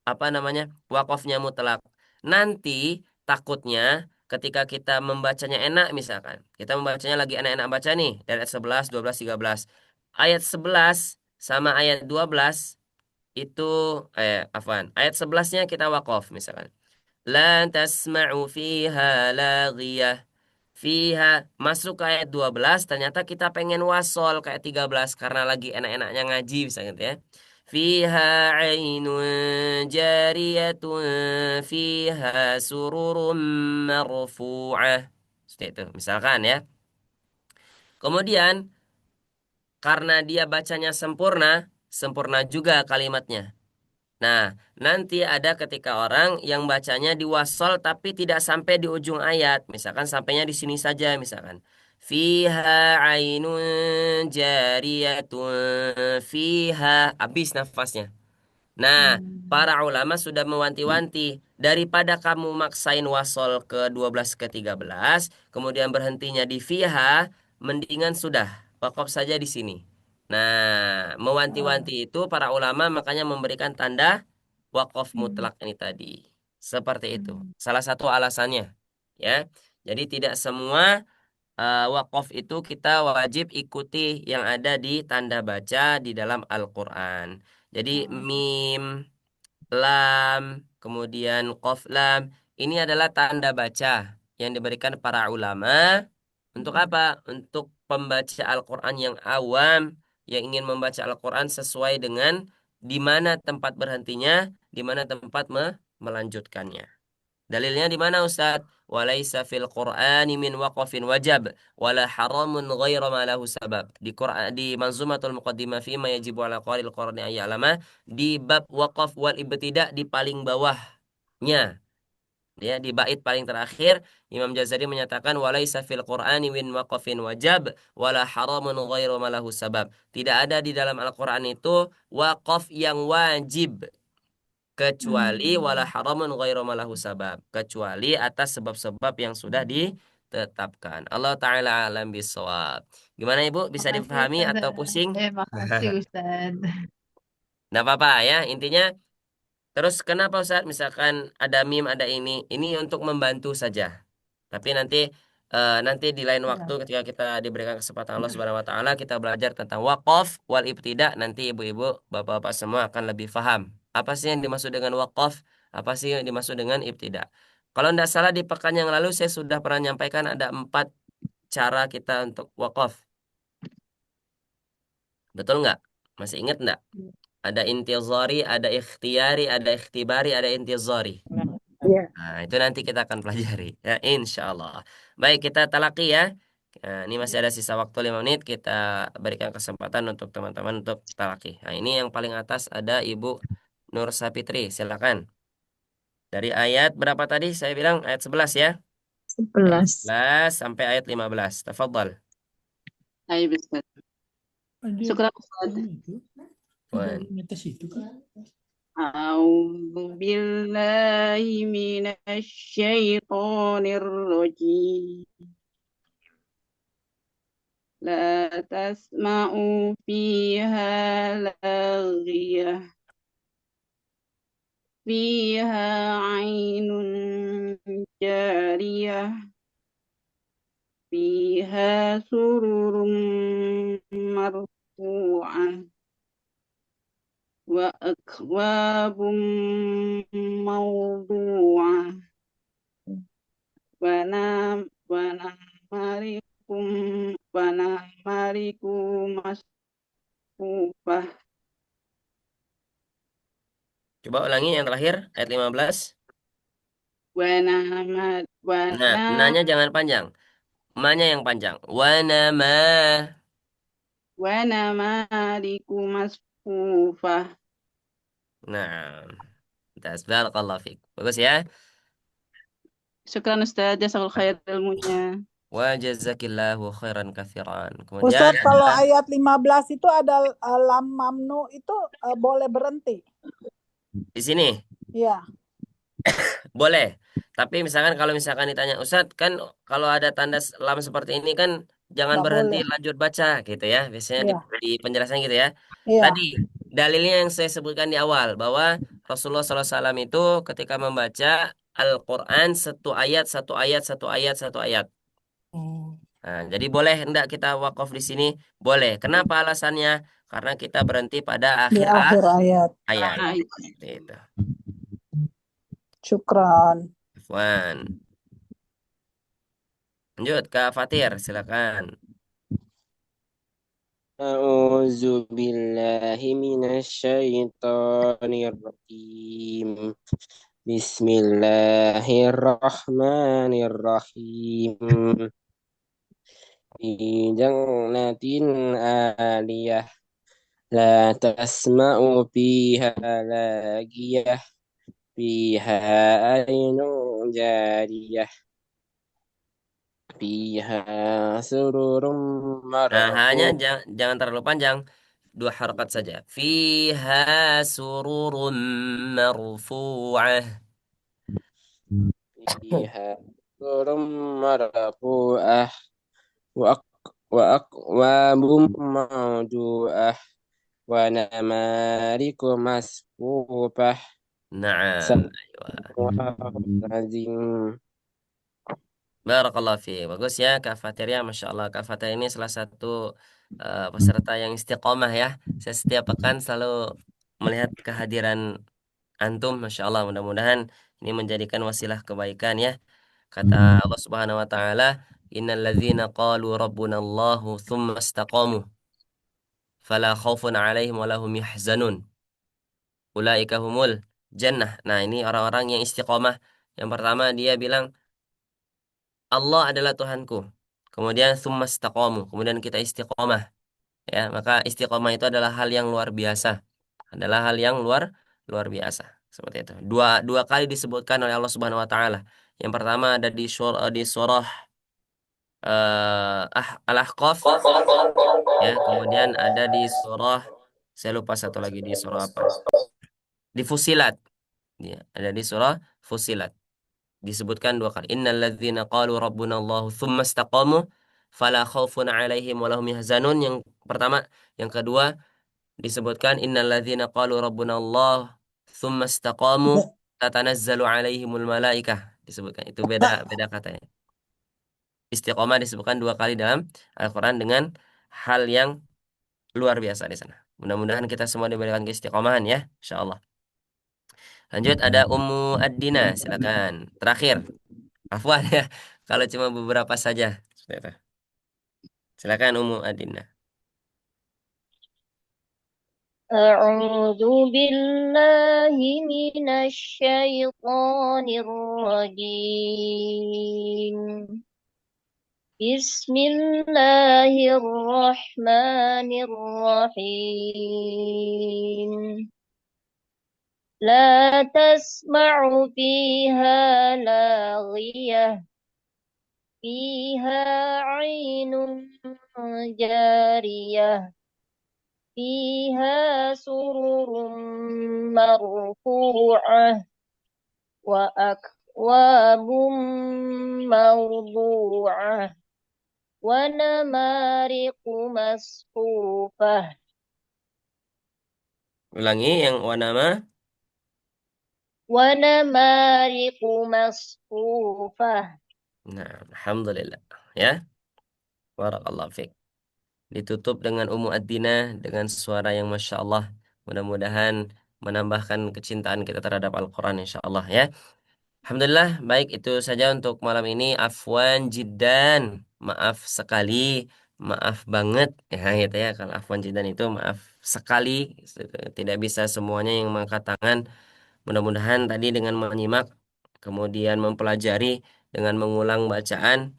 apa namanya? Wakafnya mutlak. Nanti takutnya ketika kita membacanya enak misalkan. Kita membacanya lagi enak-enak baca nih. Dari ayat 11, 12, 13. Ayat 11 sama ayat 12 itu ayat 11-nya kita wakaf misalkan. La tasma'u fiha laghiyah. Fiha masuk ke ayat 12 ternyata kita pengen wasol kayak 13 karena lagi enak-enaknya ngaji misalnya gitu ya. Fiha ainun jariyatun fiha sururum marfu'ah. Seperti itu misalkan ya. Kemudian karena dia bacanya sempurna, sempurna juga kalimatnya. Nah, nanti ada ketika orang yang bacanya di wasol tapi tidak sampai di ujung ayat. Misalkan sampainya di sini saja misalkan. Fiha ainun jariyatun fiha. Habis nafasnya. Nah, para ulama sudah mewanti-wanti, daripada kamu maksain wasol ke 12 ke 13, kemudian berhentinya di fiha, mendingan sudah, wakaf saja di sini. Nah, mewanti-wanti itu para ulama makanya memberikan tanda wakaf mutlak ini tadi. Seperti itu. Salah satu alasannya, ya. Jadi tidak semua wakaf itu kita wajib ikuti yang ada di tanda baca di dalam Al-Quran. Jadi mim, lam, kemudian qaf lam, ini adalah tanda baca yang diberikan para ulama untuk apa? Untuk pembaca Al-Quran yang awam, yang ingin membaca Al-Quran sesuai dengan di mana tempat berhentinya, di mana tempat melanjutkannya. Dalilnya di mana Ustaz? Walaisa fil Qur'ani min waqafin wajab wala haramun ghaira ma lahu sabab. Di Qur'an di Manzumatul Muqaddimah fi ma yajibu ala qari'il Qur'ani ayyalama di bab waqaf wal ibtida di paling bawahnya. Ya, di bait paling terakhir Imam Jazari menyatakan walaisa fil Qur'ani min waqafin wajab wala haramun ghairu ma lahu sabab. Tidak ada di dalam Al-Qur'an itu waqaf yang wajib kecuali wala haramun ghairu ma lahu sabab, kecuali atas sebab-sebab yang sudah ditetapkan. Allah taala alam bisawab. Gimana Ibu? Bisa Makasih difahami Ustaz. atau pusing? Makasih Ustaz. Nggak apa-apa ya. Intinya terus kenapa Ustaz? Misalkan ada mim, ada ini untuk membantu saja. Tapi nanti di lain waktu ketika kita diberikan kesempatan Allah Subhanahu wa taala kita belajar tentang wakaf wal ibtida, nanti ibu-ibu, bapak-bapak semua akan lebih paham. Apa sih yang dimaksud dengan wakaf? Apa sih yang dimaksud dengan ibtida? Kalau tidak salah di pekan yang lalu saya sudah pernah menyampaikan ada 4 cara kita untuk wakaf. Betul nggak? Masih ingat nggak? Ada intizari, ada ikhtiyari, ada ikhtibari, ada intizari. Ya. Nah, itu nanti kita akan pelajari. Ya, insya Allah. Baik, kita talaki ya. Nah, ini masih ada sisa waktu 5 menit. Kita berikan kesempatan untuk teman-teman untuk talaki. Nah, ini yang paling atas ada Ibu Nur Sapitri. Silakan. Dari ayat berapa tadi? Saya bilang ayat 11 ya. 11. 11 sampai ayat 15. Tafadhal. Ayo Ustaz. Syukran Ustaz. Wan. أعوذ بالله من الشيطان الرجيم لا تسمعوا فيها لاغية فيها عين جارية فيها سرر مرفوعة وأكواب موضوعة ونمارق مصفوفة. Coba ulangi yang terakhir, ayat 15. Nah, nanya jangan panjang. Ma-nya yang panjang. ونمارق مصفوفة. Nah, barakallahu fiik. Bagus ya. Syukran Ustaz, jazakallahu khair ilmunya. Wa jazakillahu khairan katsiran. Ustaz, Kemudian kalau ayat 15 itu ada lam mamnu itu boleh berhenti. di sini Iya. boleh. Tapi kalau misalkan ditanya Ustadz kan kalau ada tanda lam seperti ini kan jangan Nggak berhenti boleh. lanjut baca gitu ya. Biasanya Iya. di penjelasan gitu ya. Iya. Tadi dalilnya yang saya sebutkan di awal bahwa Rasulullah SAW itu ketika membaca Al-Quran satu ayat, satu ayat, satu ayat, satu ayat. Nah, jadi boleh hendak kita wakaf di sini? Boleh. Kenapa alasannya? Karena kita berhenti pada Di akhir akhir ayat. ayat. Seperti itu. Syukran. Afwan. Lanjut Kak Fatir, silakan. A'udzu billahi minasyaitonir rajim. Bismillahirrahmanirrahim. Fi jannatin aliyah لا تسمع فيها لاغية فيها عين جارية فيها سرور Nah, hanya مرفوع jangan terlalu panjang. Dua harakat saja. Fiha sururun marfu'ah. فيها سرور مرفوعة وأكواب موضوعة ونمارق مصفوفة Naam. صدق الله العظيم. Barakallah fi. Bagus ya Kak Fatir ya. Masya Allah. Kak Fatir ini salah satu peserta yang istiqomah ya. Saya setiap pekan selalu melihat kehadiran antum. Masya Allah. Mudah-mudahan ini menjadikan wasilah kebaikan ya. Kata Allah Subhanahu wa taala, "Innal ladzina qalu rabbuna Allahu tsumma istaqamu fala khaufun 'alaihim wa lahum yahzanun. Ulaika humul jannah." Nah, ini orang-orang yang istiqomah. Yang pertama dia bilang, Allah adalah Tuhanku. Kemudian tsumma istaqamu, kemudian kita istiqomah ya. Maka istiqomah itu adalah hal yang luar biasa. Adalah hal yang luar luar biasa. Seperti itu. Dua dua kali disebutkan oleh Allah Subhanahu wa taala. Yang pertama ada di surah Al-Ahqaf ya, kemudian ada di surah, saya lupa satu lagi di surah apa, di Fusilat ya, ada di surah Fusilat disebutkan dua kali, innal ladzina qalu rabbuna Allahu tsumma istaqamu fala khaufun 'alaihim wa lahum yahzanun. Yang pertama. Yang kedua disebutkan innal ladzina qalu rabbuna Allah tsumma istaqamu tatanazzalu 'alaihimul malaikah, disebutkan itu beda beda katanya. Istiqomah disebutkan dua kali dalam Al-Quran dengan hal yang luar biasa di sana. Mudah-mudahan kita semua diberikan keistiqomahan ya, insya Allah. Lanjut ada Ummu Ad-Dina, silakan. Terakhir, afwan ya, kalau cuma beberapa saja. Silakan Ummu Ad-Dina. أعوذ بالله من الشيطان الرجيم بسم الله الرحمن الرحيم لا تسمع فيها لاغية فيها عين جارية فيها سرر مرفوعة وأكواب موضوعة ونمارق مصفوفة. Ulangi yang wanama. ونمارق مصفوفة. Nah, alhamdulillah ya. Barakallahu fiik. Ditutup dengan Ummu Ad-Dina dengan suara yang Masya Allah. Mudah-mudahan menambahkan kecintaan kita terhadap Al-Quran insya Allah ya. Alhamdulillah, baik itu saja untuk malam ini. Afwan jiddan, maaf sekali, maaf banget ya gitu ya. Kalau afwan jiddan itu maaf sekali, tidak bisa semuanya yang mengangkat tangan. Mudah-mudahan tadi dengan menyimak, kemudian mempelajari, dengan mengulang bacaan,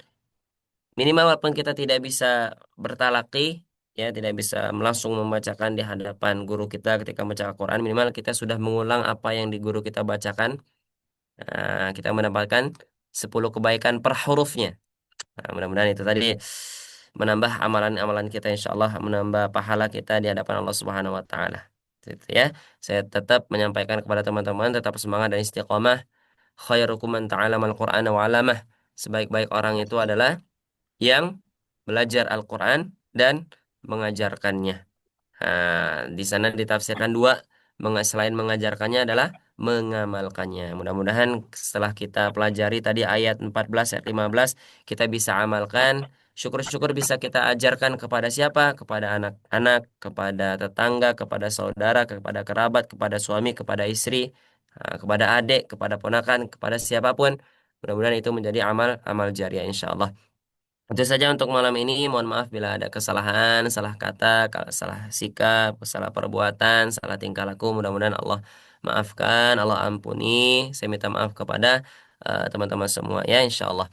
minimal walaupun kita tidak bisa bertalaki, ya tidak bisa langsung membacakan di hadapan guru kita ketika membaca Al-Quran, minimal kita sudah mengulang apa yang di guru kita bacakan. Nah, kita mendapatkan 10 kebaikan per hurufnya. Nah, mudah-mudahan itu tadi menambah amalan-amalan kita, insya Allah menambah pahala kita di hadapan Allah Subhanahu Wa Taala. Gitu ya. Saya tetap menyampaikan kepada teman-teman tetap semangat dan istiqomah. Khairukum man ta'allama al-Qur'ana wa 'allamah. Sebaik-baik orang itu adalah yang belajar Al-Quran dan mengajarkannya. Nah, di sana ditafsirkan dua, selain mengajarkannya adalah mengamalkannya. Mudah-mudahan setelah kita pelajari tadi ayat 14, ayat 15, kita bisa amalkan. Syukur-syukur bisa kita ajarkan kepada siapa? Kepada anak-anak, kepada tetangga, kepada saudara, kepada kerabat, kepada suami, kepada istri, kepada adik, kepada ponakan, kepada siapapun. Mudah-mudahan itu menjadi amal jariah insya Allah. Itu saja untuk malam ini. Mohon maaf bila ada kesalahan, salah kata, salah sikap, salah perbuatan, salah tingkah laku. Mudah-mudahan Allah maafkan, Allah ampuni. Saya minta maaf kepada teman-teman semua ya, insya Allah.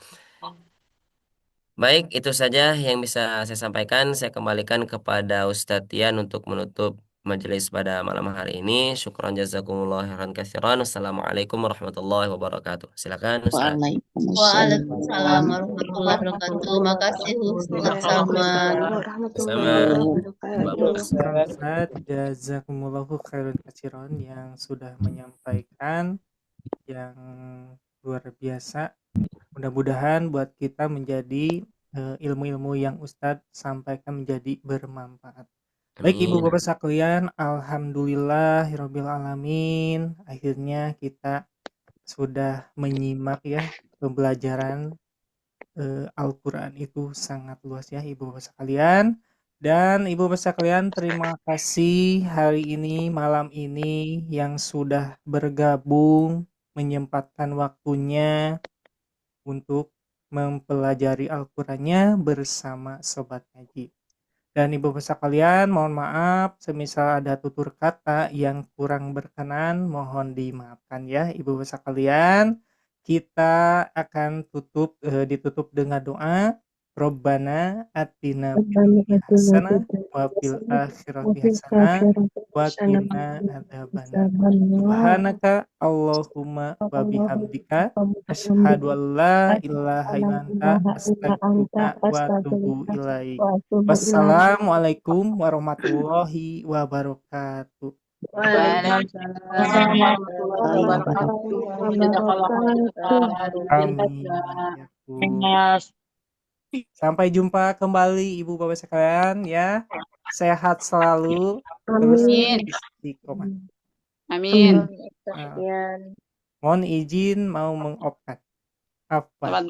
Baik, itu saja yang bisa saya sampaikan. Saya kembalikan kepada Ustadz Tian untuk menutup majelis pada malam hari ini. Syukran jazakumullah khairan katsiran. Wassalamualaikum warahmatullahi wabarakatuh. Silakan Ustaz. Waalaikumsalam warahmatullahi wabarakatuh. Makasih Ustaz Salman. Sama Mbak Mus. Syukran Ustaz, jazakumullahu khairan katsiran yang sudah menyampaikan yang luar biasa. Mudah-mudahan buat kita menjadi ilmu-ilmu yang Ustadz sampaikan menjadi bermanfaat. Baik Ibu Amin. Bapak sekalian, alhamdulillahirabbil alamin. Akhirnya kita sudah menyimak ya pembelajaran Al-Qur'an itu sangat luas ya Ibu Bapak sekalian. Dan Ibu Bapak sekalian, terima kasih hari ini malam ini yang sudah bergabung menyempatkan waktunya untuk mempelajari Al-Qur'annya bersama Sobat Ngaji. Dan Ibu Bapak sekalian, mohon maaf semisal ada tutur kata yang kurang berkenan, mohon dimaafkan ya Ibu Bapak sekalian. Kita akan ditutup dengan doa. Rabbana atina fid hasanah wa fil akhirati hasanah wa qina adzabannar. Subhanaka Allahumma wa bihamdika asyhadu an la ilaha illa anta astaghfiruka wa atubu ilaik. Wassalamualaikum warahmatullahi wabarakatuh. Waalaikumsalam warahmatullahi wabarakatuh. Jazakallah khairan. Amin. Sampai jumpa kembali Ibu Bapak sekalian ya. Sehat selalu. Terus istiqomah. Amin. Mohon izin mau mengopkan apa?